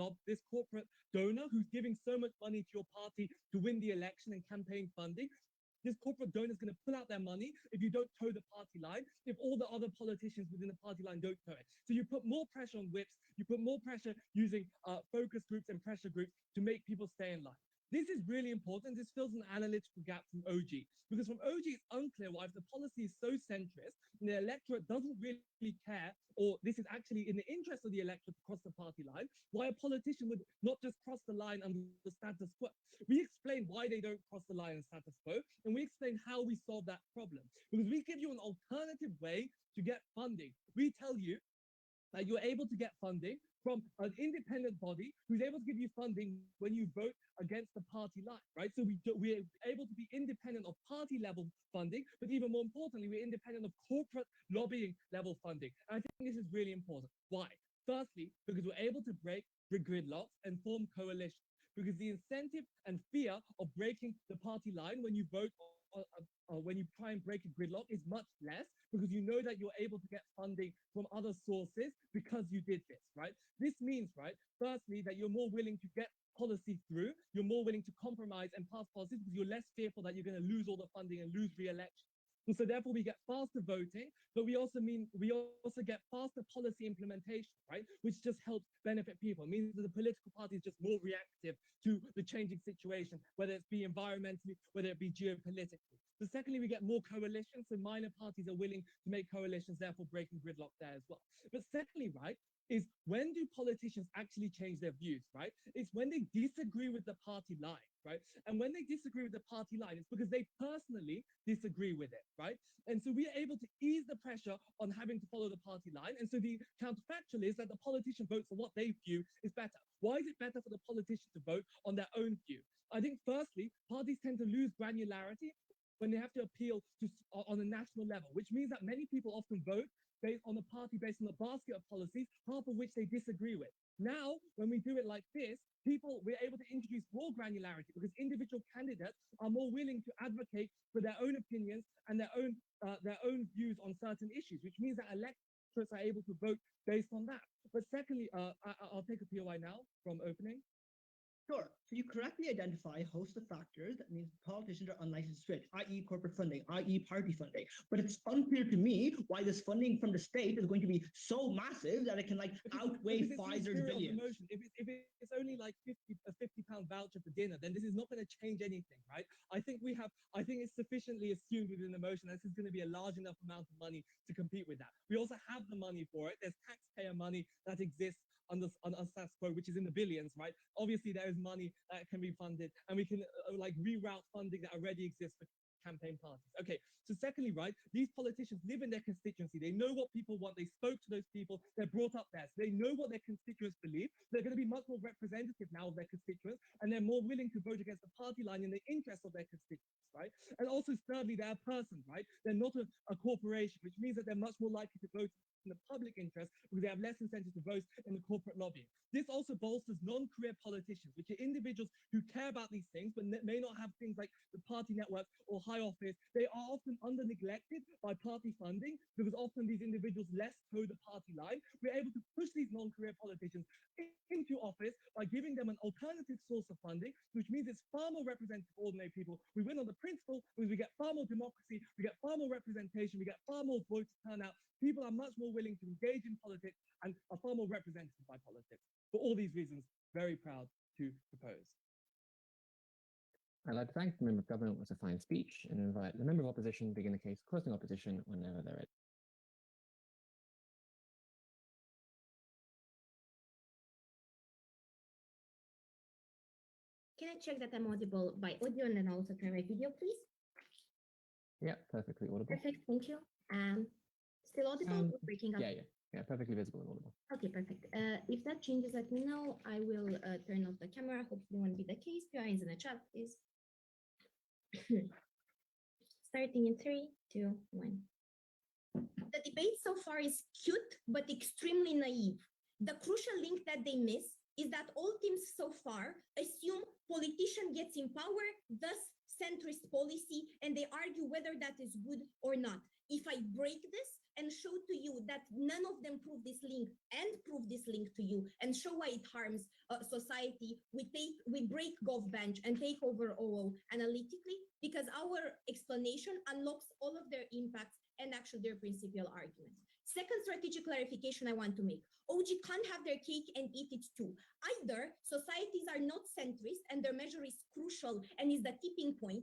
donor who's giving so much money to your party to win the election and campaign funding, this corporate donor is going to pull out their money if you don't toe the party line, if all the other politicians within the party line don't toe it. So you put more pressure on whips, you put more pressure using focus groups and pressure groups to make people stay in line. This is really important. This fills an analytical gap from OG, because from OG it's unclear why if the policy is so centrist and the electorate doesn't really care, or this is actually in the interest of the electorate to cross the party line, why a politician would not just cross the line under the status quo. We explain why they don't cross the line in status quo, and we explain how we solve that problem. Because we give you an alternative way to get funding. We tell you that you're able to get funding from an independent body who's able to give you funding when you vote against the party line, right? So we're able to be independent of party level funding, but even more importantly, we're independent of corporate lobbying level funding. And I think this is really important. Why? Firstly, because we're able to break the gridlocks and form coalitions. Because the incentive and fear of breaking the party line when you vote when you try and break a gridlock is much less, because you know that you're able to get funding from other sources because you did this, right? This means, right, firstly, that you're more willing to get policy through, you're more willing to compromise and pass policies because you're less fearful that you're going to lose all the funding and lose re-election. And so therefore we get faster voting, but we also get faster policy implementation, right? Which just helps benefit people. It means that the political party is just more reactive to the changing situation, whether it be environmentally, whether it be geopolitically. So secondly, we get more coalitions. So minor parties are willing to make coalitions, therefore breaking gridlock there as well. But secondly, right, is when do politicians actually change their views, right? It's when they disagree with the party line, right? And when they disagree with the party line, it's because they personally disagree with it, right? And so we are able to ease the pressure on having to follow the party line. And so the counterfactual is that the politician votes for what they view is better. Why is it better for the politician to vote on their own view? I think firstly, parties tend to lose granularity when they have to appeal to on a national level, which means that many people often vote based on a party based on a basket of policies, half of which they disagree with. Now, when we do it like this, we're able to introduce more granularity because individual candidates are more willing to advocate for their own opinions and their own views on certain issues, which means that electorates are able to vote based on that. But secondly, I'll take a POI now from opening. Sure. So you correctly identify a host of factors that means politicians are unlikely to switch, i.e. corporate funding, i.e. party funding. But it's unclear to me why this funding from the state is going to be so massive that it can outweigh Pfizer's billions. If it's only like a £50 voucher for dinner, then this is not going to change anything, right? I think it's sufficiently assumed within the motion that this is going to be a large enough amount of money to compete with that. We also have the money for it. There's taxpayer money that exists on status quo, which is in the billions, right? Obviously, there is money that can be funded, and we can reroute funding that already exists for campaign parties. Okay, so secondly, right, these politicians live in their constituency. They know what people want. They spoke to those people. They're brought up there. So they know what their constituents believe. They're going to be much more representative now of their constituents, and they're more willing to vote against the party line in the interest of their constituents, right? And also, thirdly, they're a person, right? They're not a corporation, which means that they're much more likely to vote in the public interest because they have less incentive to vote in the corporate lobby. This also bolsters non-career politicians, which are individuals who care about these things but may not have things like the party network or high office. They are often under-neglected by party funding because often these individuals less toe the party line. We're able to push these non-career politicians into office by giving them an alternative source of funding, which means it's far more representative for ordinary people. We win on the principle because we get far more democracy, we get far more representation, we get far more voter turnout. People are much more willing to engage in politics and are far more represented by politics. For all these reasons, very proud to propose. I'd like to thank the member of government with a fine speech and invite the member of opposition to begin the case closing opposition whenever they're ready. Can I check that I'm audible by audio and then also turn my video, please? Yeah, perfectly audible. Perfect, thank you. Still audible or breaking up? Yeah, perfectly visible and audible. Okay, perfect. If that changes, let me know. I will turn off the camera. Hopefully, won't be the case. PIs in the chat, please. Starting in 3, 2, 1. The debate so far is cute but extremely naive. The crucial link that they miss is that all teams so far assume politician gets in power, thus centrist policy, and they argue whether that is good or not. If I break this and show to you that none of them prove this link and prove this link to you and show why it harms society, we break GovBench and take over OO analytically because our explanation unlocks all of their impacts and actually their principal arguments. Second strategic clarification I want to make. OG can't have their cake and eat it too. Either societies are not centrist and their measure is crucial and is the tipping point.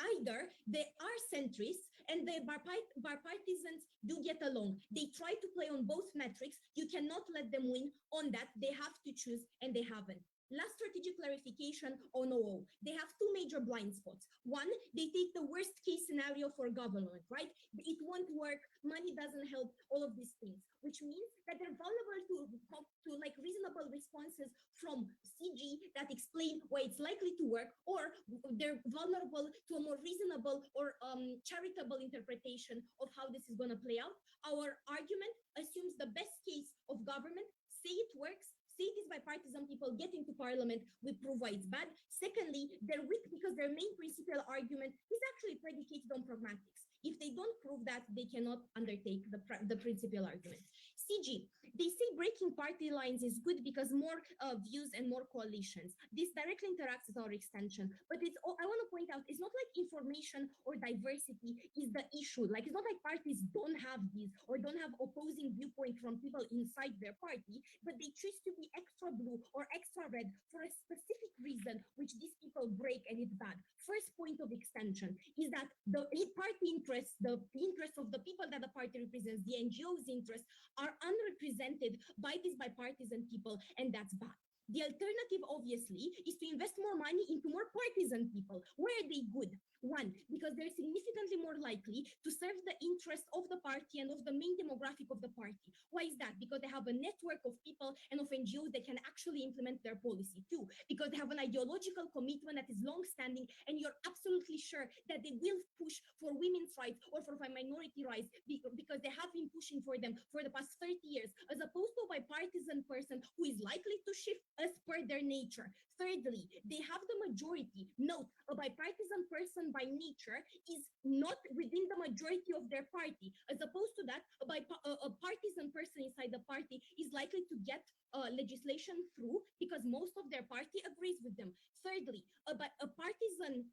Either they are centrists and the bipartisans do get along. They try to play on both metrics. You cannot let them win on that. They have to choose and they haven't. Last strategic clarification on OO. They have two major blind spots. One, they take the worst case scenario for government, right? It won't work. Money doesn't help, all of these things, which means that they're vulnerable to like reasonable responses from CG that explain why it's likely to work, or they're vulnerable to a more reasonable or charitable interpretation of how this is going to play out. Our argument assumes the best case of government, say it works, say it is bipartisan people get into parliament, we prove why it's bad. Secondly, they're weak because their main principal argument is actually predicated on pragmatics. If they don't prove that, they cannot undertake the principal argument. CG, they say breaking party lines is good because more views and more coalitions. This directly interacts with our extension. But it's I want to point out, it's not like information or diversity is the issue. Like, it's not like parties don't have these or don't have opposing viewpoint from people inside their party, but they choose to be extra blue or extra red for a specific reason bipartisan, which these people break and it's bad. First point of extension is that the party interests, the interests of the people that the party represents, the NGOs' interests, are unrepresented by these bipartisan people, and that's bad. The alternative, obviously, is to invest more money into more partisan people. Where are they good? One, because they're significantly more likely to serve the interests of the party and of the main demographic of the party. Why is that? Because they have a network of people and of NGOs that can actually implement their policy. Two, because they have an ideological commitment that is long-standing, and you're absolutely sure that they will push for women's rights or for minority rights because they have been pushing for them for the past 30 years, as opposed to a bipartisan person who is likely to shift as per their nature. Thirdly, they have the majority. Note, a bipartisan person by nature is not within the majority of their party. As opposed to that, a partisan person inside the party is likely to get legislation through because most of their party agrees with them. Thirdly, a partisan,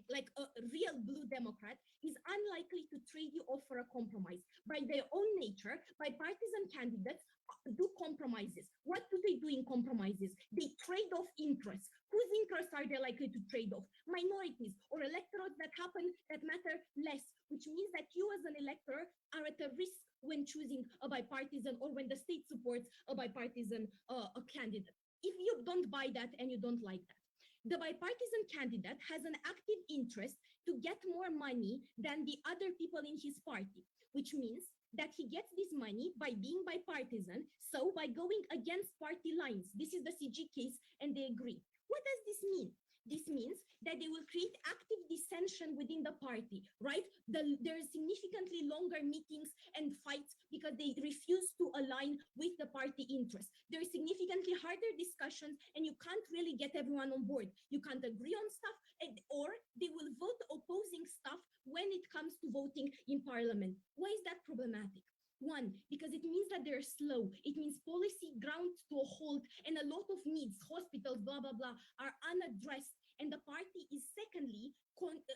like a real blue Democrat, is unlikely to trade you off for a compromise. By their own nature, bipartisan candidates do compromises. What do they do in compromises? They trade off interests. Whose interests are they likely to trade off? Minorities or electorates that matter less, which means that you as an elector are at a risk when choosing a bipartisan or when the state supports a bipartisan a candidate. If you don't buy that and you don't like that, the bipartisan candidate has an active interest to get more money than the other people in his party, which means that he gets this money by being bipartisan, so by going against party lines. This is the CG case, and they agree. What does this mean? This means that they will create active dissension within the party, right? There are significantly longer meetings and fights because they refuse to align with the party interests. There are significantly harder discussions, and you can't really get everyone on board. You can't agree on stuff, or they will vote opposing stuff when it comes to voting in parliament. Why is that problematic? One, because it means that they're slow. It means policy ground to a halt, and a lot of needs, hospitals, blah, blah, blah, are unaddressed. And the party is secondly,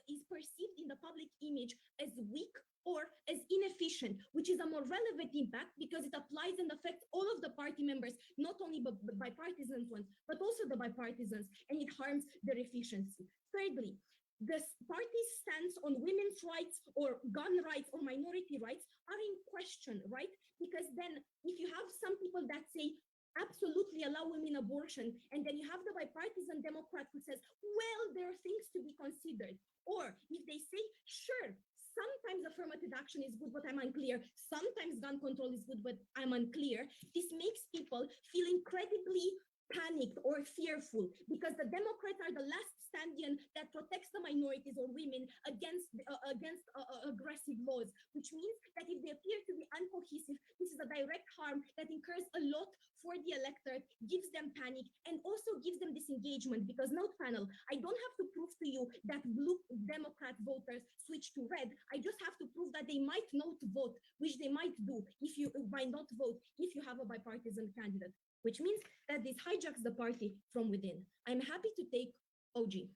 is perceived in the public image as weak or as inefficient, which is a more relevant impact because it applies and affects all of the party members, not only the bipartisan ones, but also the bipartisans, and it harms their efficiency. Thirdly, the party's stance on women's rights or gun rights or minority rights are in question, right? Because then if you have some people that say, absolutely allow women abortion, and then you have the bipartisan Democrat who says, well, there are things to be considered. Or if they say, sure, sometimes affirmative action is good, but I'm unclear. Sometimes gun control is good, but I'm unclear. This makes people feel incredibly panicked or fearful because the Democrats are the last stand-in that protects the minorities or women against aggressive laws, which means that if they appear to be uncohesive, this is a direct harm that incurs a lot for the electorate, gives them panic, and also gives them disengagement. Because note panel, I don't have to prove to you that blue Democrat voters switch to red. I just have to prove that they might not vote, which they might do if you might not vote if you have a bipartisan candidate, which means that this hijacks the party from within. I'm happy to take OG.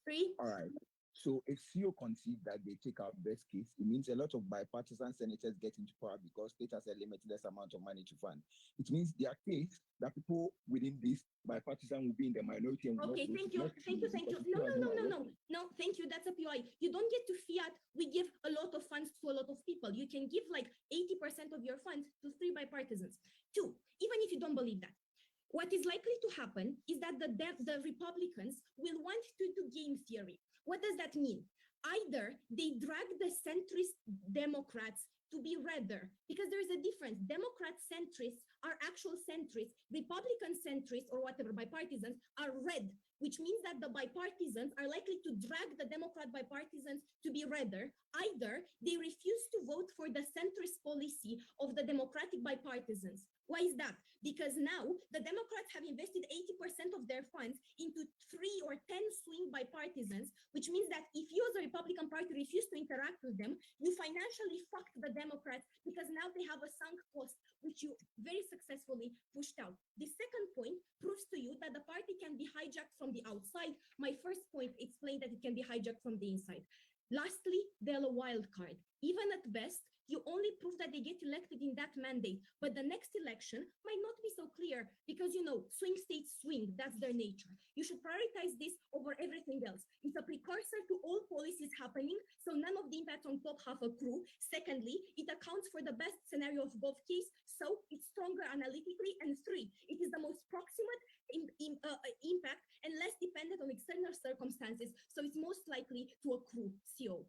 3. All right. So if you concede that they take out best case, it means a lot of bipartisan senators get into power because state has a limitless amount of money to fund. It means their case that people within this bipartisan will be in the minority. And okay, thank you. No, thank you. That's a POI. You don't get to fiat. We give a lot of funds to a lot of people. You can give like 80% of your funds to 3 bipartisans. 2, even if you don't believe that. What is likely to happen is that the Republicans will want to do game theory. What does that mean? Either they drag the centrist Democrats to be redder, because there is a difference. Democrat centrists are actual centrists. Republican centrists, or whatever, bipartisans, are red, which means that the bipartisans are likely to drag the Democrat bipartisans to be redder. Either they refuse to vote for the centrist policy of the Democratic bipartisans. Why is that? Because now the Democrats have invested 80% of their funds into 3 or 10 swing bipartisans, which means that if you as a Republican Party refuse to interact with them, you financially fucked the Democrats because now they have a sunk cost, which you very successfully pushed out. The second point proves to you that the party can be hijacked from the outside. My first point explained that it can be hijacked from the inside. Lastly, they're a wild card. Even at best, you only prove that they get elected in that mandate, but the next election might not be so clear because, swing states swing, that's their nature. You should prioritize this over everything else. It's a precursor to all policies happening, so none of the impacts on top half accrue. Secondly, it accounts for the best scenario of both cases, so it's stronger analytically. And three, it is the most proximate impact and less dependent on external circumstances, so it's most likely to accrue. CO.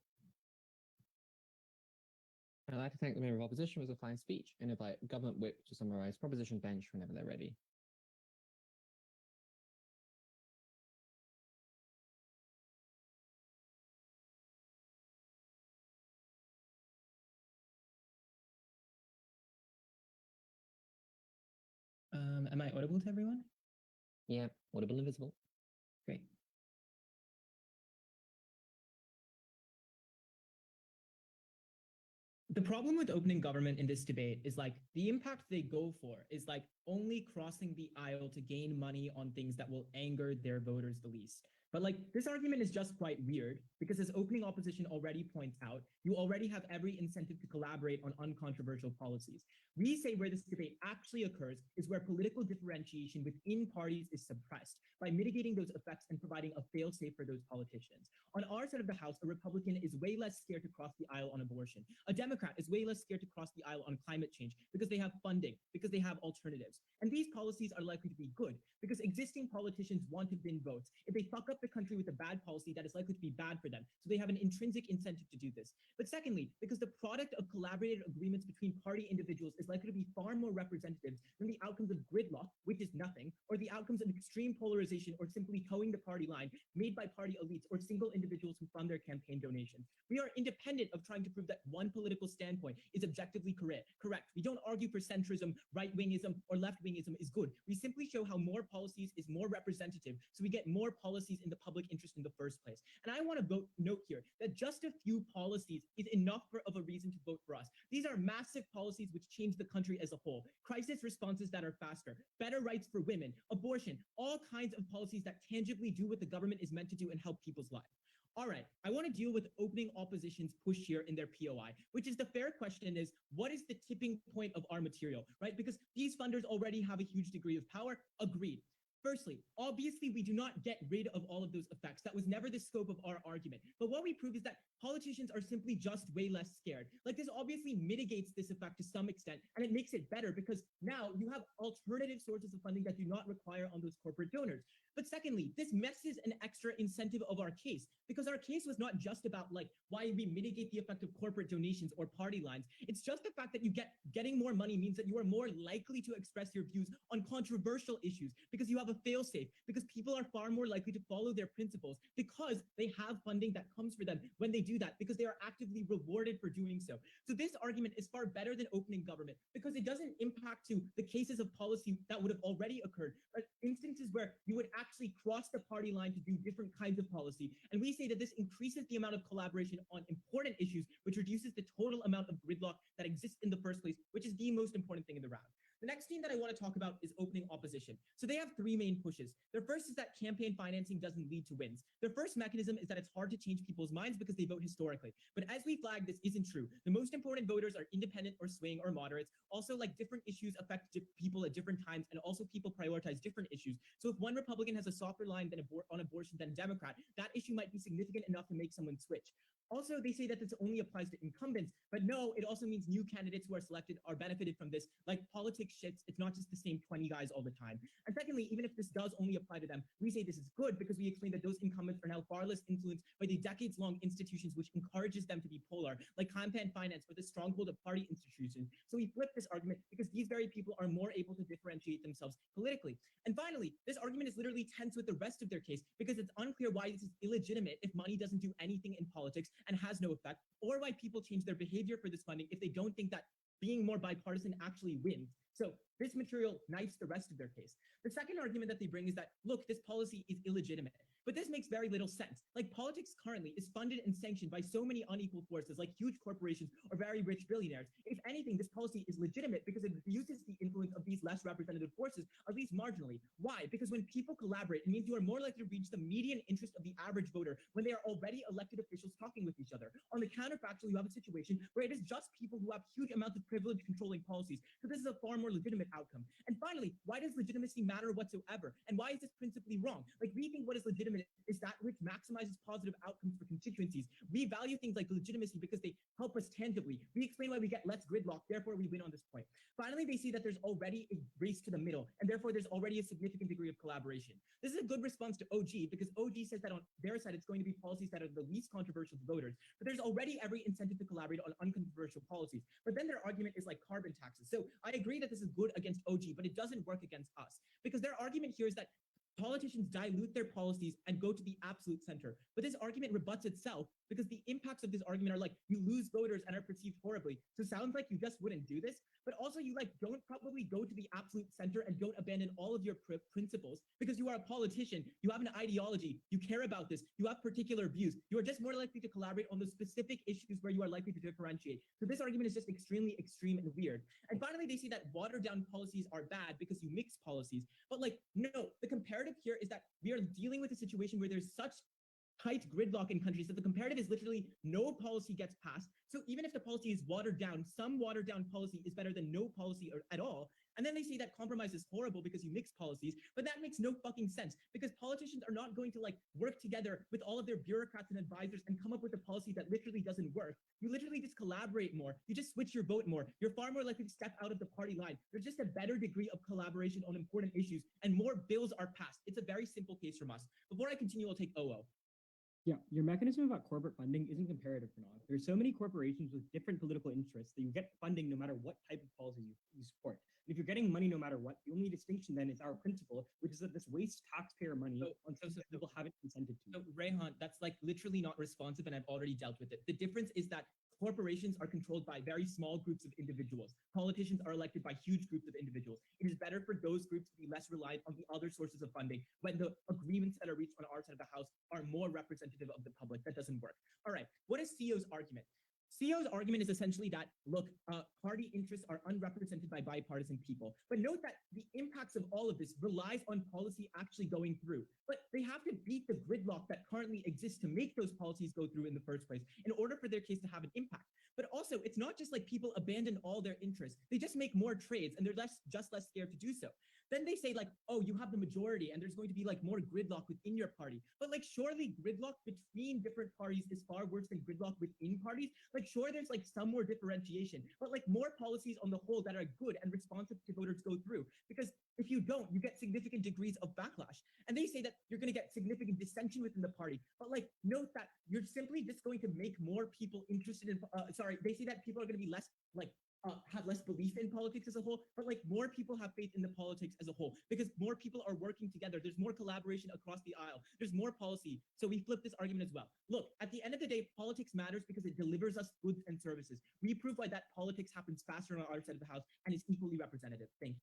I'd like to thank the member of opposition with a fine speech and invite government whip to summarize proposition bench whenever they're ready. Am I audible to everyone? Yeah, audible and visible. Great. The problem with opening government in this debate is like the impact they go for is like only crossing the aisle to gain money on things that will anger their voters the least. But like this argument is just quite weird because as opening opposition already points out, you already have every incentive to collaborate on uncontroversial policies. We say where this debate actually occurs is where political differentiation within parties is suppressed by mitigating those effects and providing a fail-safe for those politicians. On our side of the House, a Republican is way less scared to cross the aisle on abortion. A Democrat is way less scared to cross the aisle on climate change because they have funding, because they have alternatives. And these policies are likely to be good because existing politicians want to win votes. If they fuck up the country with a bad policy, that is likely to be bad for them. So they have an intrinsic incentive to do this. But secondly, because the product of collaborated agreements between party individuals is likely to be far more representative than the outcomes of gridlock, which is nothing, or the outcomes of extreme polarization or simply towing the party line made by party elites or single individuals who fund their campaign donations. We are independent of trying to prove that one political standpoint is objectively correct. We don't argue for centrism, right-wingism, or left-wingism is good. We simply show how more policies is more representative, so we get more policies in the public interest in the first place. And I want to note here that just a few policies is enough of a reason to vote for us. These are massive policies which change the country as a whole. Crisis responses that are faster, better rights for women, abortion, all kinds of policies that tangibly do what the government is meant to do and help people's lives. All right, I want to deal with opening opposition's push here in their POI, which is the fair question is, what is the tipping point of our material, right? Because these funders already have a huge degree of power, agreed. Firstly, obviously, we do not get rid of all of those effects. That was never the scope of our argument. But what we prove is that politicians are simply just way less scared. Like this obviously mitigates this effect to some extent, and it makes it better because now you have alternative sources of funding that do not require on those corporate donors. But secondly, this messes an extra incentive of our case because our case was not just about like why we mitigate the effect of corporate donations or party lines. It's just the fact that getting more money means that you are more likely to express your views on controversial issues because you have a fail-safe, because people are far more likely to follow their principles because they have funding that comes for them when they do that, because they are actively rewarded for doing so. So this argument is far better than opening government because it doesn't impact to the cases of policy that would have already occurred, but instances where you would actually cross the party line to do different kinds of policy. And we say that this increases the amount of collaboration on important issues, which reduces the total amount of gridlock that exists in the first place, which is the most important thing in the round. The next thing that I want to talk about is opening opposition. So they have three main pushes. Their first is that campaign financing doesn't lead to wins. Their first mechanism is that it's hard to change people's minds because they vote historically. But as we flagged, this isn't true. The most important voters are independent or swing or moderates. Also, like different issues affect people at different times, and also people prioritize different issues. So if one Republican has a softer line on abortion than a Democrat, that issue might be significant enough to make someone switch. Also, they say that this only applies to incumbents, but no, it also means new candidates who are selected are benefited from this. Like politics shifts, it's not just the same 20 guys all the time. And secondly, even if this does only apply to them, we say this is good because we explain that those incumbents are now far less influenced by the decades-long institutions which encourages them to be polar, like campaign finance or the stronghold of party institutions. So we flip this argument because these very people are more able to differentiate themselves politically. And finally, this argument is literally tense with the rest of their case because it's unclear why this is illegitimate if money doesn't do anything in politics and has no effect, or why people change their behavior for this funding if they don't think that being more bipartisan actually wins. So this material knifes the rest of their case. The second argument that they bring is that, look, this policy is illegitimate. But this makes very little sense. Like politics currently is funded and sanctioned by so many unequal forces, like huge corporations or very rich billionaires. If anything, this policy is legitimate because it uses the influence of these less representative forces, at least marginally. Why? Because when people collaborate, it means you are more likely to reach the median interest of the average voter when they are already elected officials talking with each other. On the counterfactual, you have a situation where it is just people who have huge amounts of privilege controlling policies. So this is a far more legitimate outcome. And finally, why does legitimacy matter whatsoever? And why is this principally wrong? Like, we think what is legitimate is that which maximizes positive outcomes for constituencies. We value things like legitimacy because they help us tangibly. We explain why we get less gridlock, therefore we win on this point. Finally, they see that there's already a race to the middle, and therefore there's already a significant degree of collaboration. This is a good response to OG because OG says that on their side, it's going to be policies that are the least controversial to voters, but there's already every incentive to collaborate on uncontroversial policies. But then their argument is like carbon taxes. So I agree that this is good against OG, but it doesn't work against us because their argument here is that politicians dilute their policies and go to the absolute center. But this argument rebuts itself because the impacts of this argument are like you lose voters and are perceived horribly. So it sounds like you just wouldn't do this, but also you like don't probably go to the absolute center and don't abandon all of your principles because you are a politician, you have an ideology, you care about this, you have particular views. You are just more likely to collaborate on those specific issues where you are likely to differentiate. So this argument is just extremely extreme and weird. And finally, they see that watered down policies are bad because you mix policies. But like, no, the comparative here is that we are dealing with a situation where there's such tight gridlock in countries that the comparative is literally no policy gets passed. So even if the policy is watered down, some watered down policy is better than no policy at all. And then they say that compromise is horrible because you mix policies, but that makes no fucking sense because politicians are not going to like work together with all of their bureaucrats and advisors and come up with a policy that literally doesn't work. You literally just collaborate more. You just switch your vote more. You're far more likely to step out of the party line. There's just a better degree of collaboration on important issues and more bills are passed. It's a very simple case from us. Before I continue, I'll take OO. Yeah, your mechanism about corporate funding isn't comparative, Pranav. There's so many corporations with different political interests that you get funding no matter what type of policy you support. And if you're getting money no matter what, the only distinction then is our principle, which is that this wastes taxpayer money on things that people haven't consented to. So Rehan, that's like literally not responsive and I've already dealt with it. The difference is that corporations are controlled by very small groups of individuals. Politicians are elected by huge groups of individuals. It is better for those groups to be less reliant on the other sources of funding when the agreements that are reached on our side of the house are more representative of the public. That doesn't work. All right, what is CEO's argument? CEO's argument is essentially that, look, party interests are unrepresented by bipartisan people. But note that the impacts of all of this relies on policy actually going through. But they have to beat the gridlock that currently exists to make those policies go through in the first place in order for their case to have an impact. But also, it's not just like people abandon all their interests. They just make more trades and they're just less scared to do so. Then they say like, oh, you have the majority and there's going to be like more gridlock within your party. But like, surely gridlock between different parties is far worse than gridlock within parties. Like, sure, there's like some more differentiation, but like more policies on the whole that are good and responsive to voters go through. Because if you don't, you get significant degrees of backlash. And they say that you're going to get significant dissension within the party. But like, note that you're simply just going to make more people interested in, they say that people are going to be less like, have less belief in politics as a whole, but like more people have faith in the politics as a whole because more people are working together. There's more collaboration across the aisle. There's more policy. So we flip this argument as well. Look, at the end of the day, politics matters because it delivers us goods and services. We prove why that politics happens faster on our side of the house and is equally representative. Thank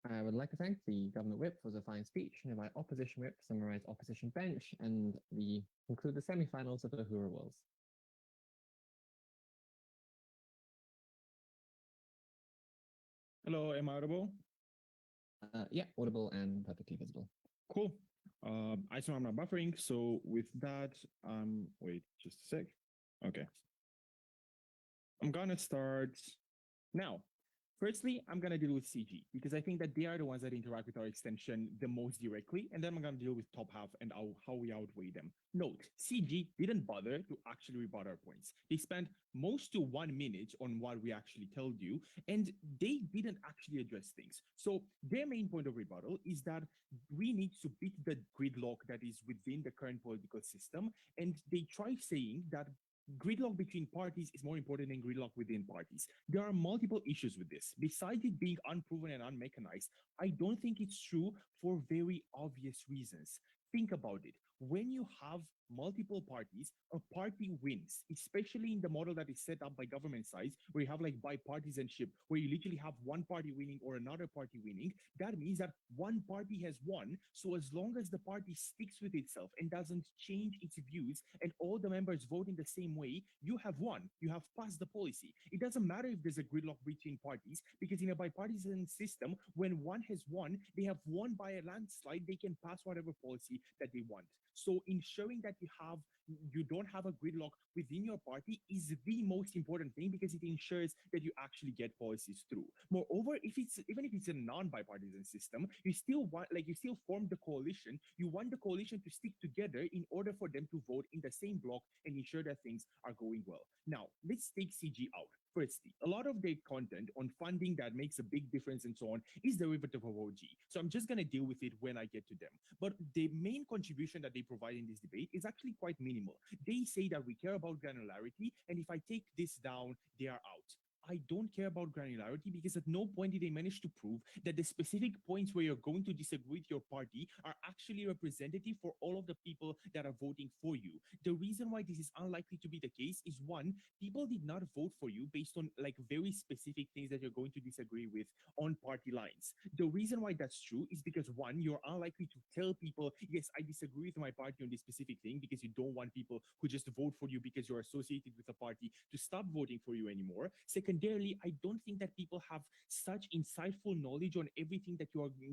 you. I would like to thank the Governor Whip for the fine speech and invite Opposition Whip to summarize Opposition Bench and we conclude the semifinals of the Uhuru Worlds. Hello, am I audible? Yeah, audible and perfectly visible. Cool. I saw I'm not buffering, so with that, wait just a sec. Okay. I'm gonna start now. Firstly, I'm going to deal with CG because I think that they are the ones that interact with our extension the most directly. And then I'm going to deal with top half and how we outweigh them. Note, CG didn't bother to actually rebut our points. They spent most to 1 minute on what we actually told you, and they didn't actually address things. So their main point of rebuttal is that we need to beat the gridlock that is within the current political system. And they try saying that gridlock between parties is more important than gridlock within parties. There are multiple issues with this. Besides it being unproven and unmechanized, I don't think it's true for very obvious reasons. Think about it. when you have multiple parties, a party wins, especially in the model that is set up by government sides, where you have like bipartisanship, where you literally have one party winning or another party winning. That means that one party has won. So as long as the party sticks with itself and doesn't change its views and all the members vote in the same way, you have won. You have passed the policy. It doesn't matter if there's a gridlock between parties, because in a bipartisan system, when one has won, they have won by a landslide. They can pass whatever policy that they want. So ensuring that you don't have a gridlock within your party is the most important thing, because it ensures that you actually get policies through. Moreover, even if it's a non-bipartisan system, you still form the coalition. You want the coalition to stick together in order for them to vote in the same block and ensure that things are going well. Now, let's take CG out. Firstly, a lot of their content on funding that makes a big difference and so on is derivative of OG. So I'm just going to deal with it when I get to them. But the main contribution that they provide in this debate is actually quite minimal. They say that we care about granularity, and if I take this down, they are out. I don't care about granularity, because at no point did they manage to prove that the specific points where you're going to disagree with your party are actually representative for all of the people that are voting for you. The reason why this is unlikely to be the case is, one, people did not vote for you based on like very specific things that you're going to disagree with on party lines. The reason why that's true is because, one, you're unlikely to tell people, yes, I disagree with my party on this specific thing, because you don't want people who just vote for you because you're associated with a party to stop voting for you anymore. Secondarily, I don't think that people have such insightful knowledge on everything that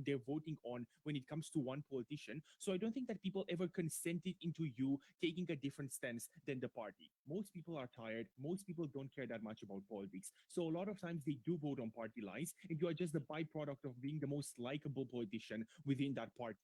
they're voting on when it comes to one politician. So I don't think that people ever consented into you taking a different stance than the party. Most people are tired. Most people don't care that much about politics. So a lot of times they do vote on party lines, and you are just the byproduct of being the most likable politician within that party.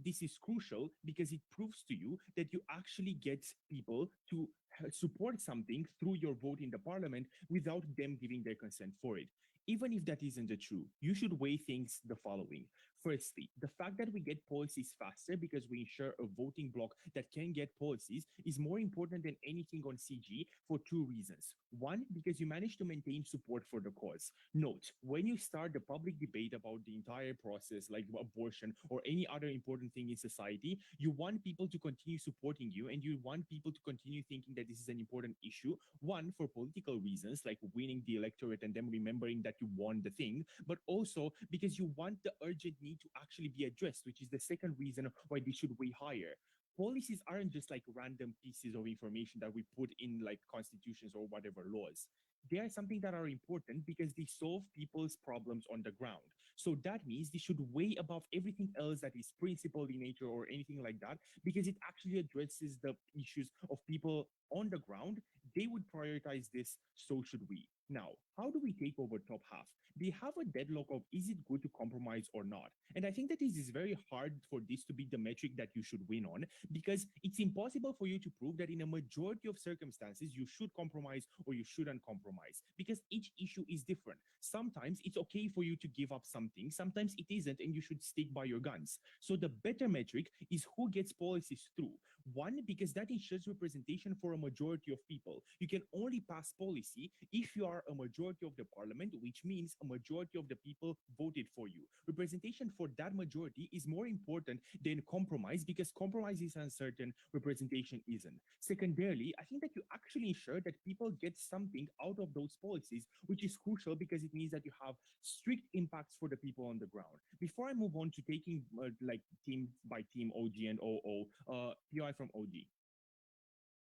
This is crucial because it proves to you that you actually get people to support something through your vote in the parliament without them giving their consent for it. Even if that isn't the truth, you should weigh things the following. Firstly, the fact that we get policies faster because we ensure a voting bloc that can get policies is more important than anything on CG for two reasons. One, because you manage to maintain support for the cause. Note, when you start the public debate about the entire process, like abortion or any other important thing in society, you want people to continue supporting you, and you want people to continue thinking that this is an important issue. One, for political reasons, like winning the electorate and them remembering that you won the thing, but also because you want the urgent need to actually be addressed, which is the second reason why they should weigh higher. Policies aren't just like random pieces of information that we put in like constitutions or whatever laws. They are something that are important because they solve people's problems on the ground. So that means they should weigh above everything else that is principled in nature or anything like that, because it actually addresses the issues of people on the ground. They would prioritize this, so should we. Now, how do we take over top half? They have a deadlock of, is it good to compromise or not? And I think that this is very hard for this to be the metric that you should win on, because it's impossible for you to prove that in a majority of circumstances you should compromise or you shouldn't compromise, because each issue is different. Sometimes it's okay for you to give up something, sometimes it isn't, and you should stick by your guns. So the better metric is who gets policies through. One, because that ensures representation for a majority of people. You can only pass policy if you are a majority of the parliament, which means a majority of the people voted for you. Representation for that majority is more important than compromise, because compromise is uncertain, representation isn't. Secondarily, I think that you actually ensure that people get something out of those policies, which is crucial because it means that you have strict impacts for the people on the ground. Before I move on to taking like team by team, OG and OO, PI from OG.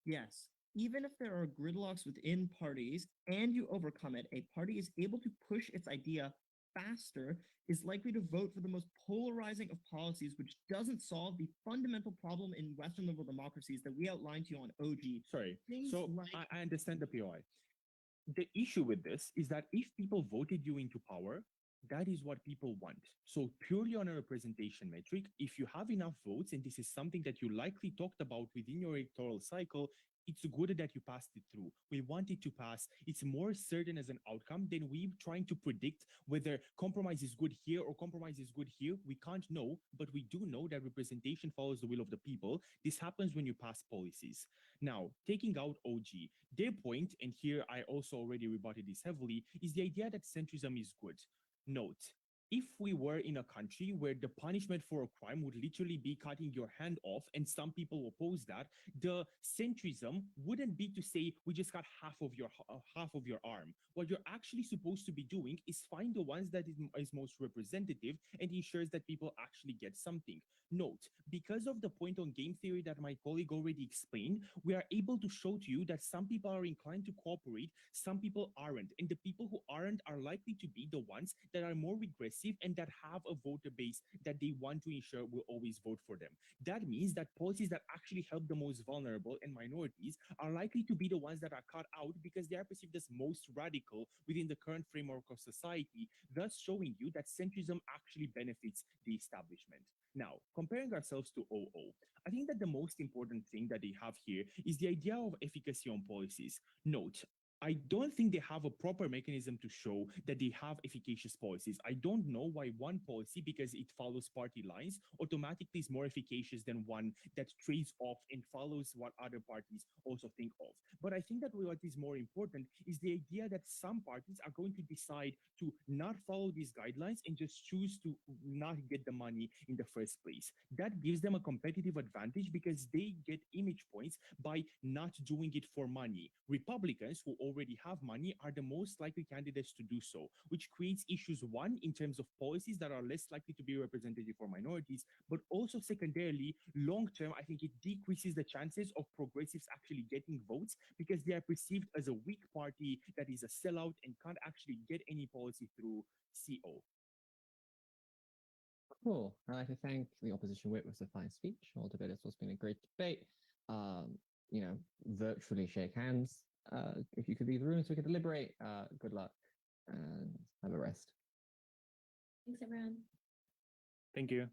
Yes, even if there are gridlocks within parties and you overcome it, a party is able to push its idea faster, is likely to vote for the most polarizing of policies, which doesn't solve the fundamental problem in Western liberal democracies that we outlined to you on OG. Sorry. Things So like- I understand the POI. The issue with this is that if people voted you into power, that is what people want. So purely on a representation metric, if you have enough votes, and this is something that you likely talked about within your electoral cycle, it's good that you passed it through. We want it to pass. It's more certain as an outcome than we trying to predict whether compromise is good here or compromise is good here. We can't know, but we do know that representation follows the will of the people. This happens when you pass policies. Now, taking out OG, their point, and here I also already rebutted this heavily, is the idea that centrism is good. Note, if we were in a country where the punishment for a crime would literally be cutting your hand off, and some people oppose that, the centrism wouldn't be to say we just cut half of your arm. What you're actually supposed to be doing is find the ones that is most representative and ensures that people actually get something. Note, because of the point on game theory that my colleague already explained, we are able to show to you that some people are inclined to cooperate, some people aren't, and the people who aren't are likely to be the ones that are more regressive and that have a voter base that they want to ensure will always vote for them. That means that policies that actually help the most vulnerable and minorities are likely to be the ones that are cut out because they are perceived as most radical within the current framework of society, thus showing you that centrism actually benefits the establishment. Now, comparing ourselves to OO, I think that the most important thing that they have here is the idea of efficacy on policies. Note, I don't think they have a proper mechanism to show that they have efficacious policies. I don't know why one policy, because it follows party lines, automatically is more efficacious than one that trades off and follows what other parties also think of. But I think that what is more important is the idea that some parties are going to decide to not follow these guidelines and just choose to not get the money in the first place. That gives them a competitive advantage because they get image points by not doing it for money. Republicans who already have money are the most likely candidates to do so, which creates issues, one, in terms of policies that are less likely to be representative for minorities, but also secondarily, long term, I think it decreases the chances of progressives actually getting votes because they are perceived as a weak party that is a sellout and can't actually get any policy through CO. Cool. I'd like to thank the opposition whip with a fine speech. All debaters, it's been a great debate. Virtually shake hands. If you could leave the room so we could deliberate, good luck and have a rest. Thanks, everyone. Thank you.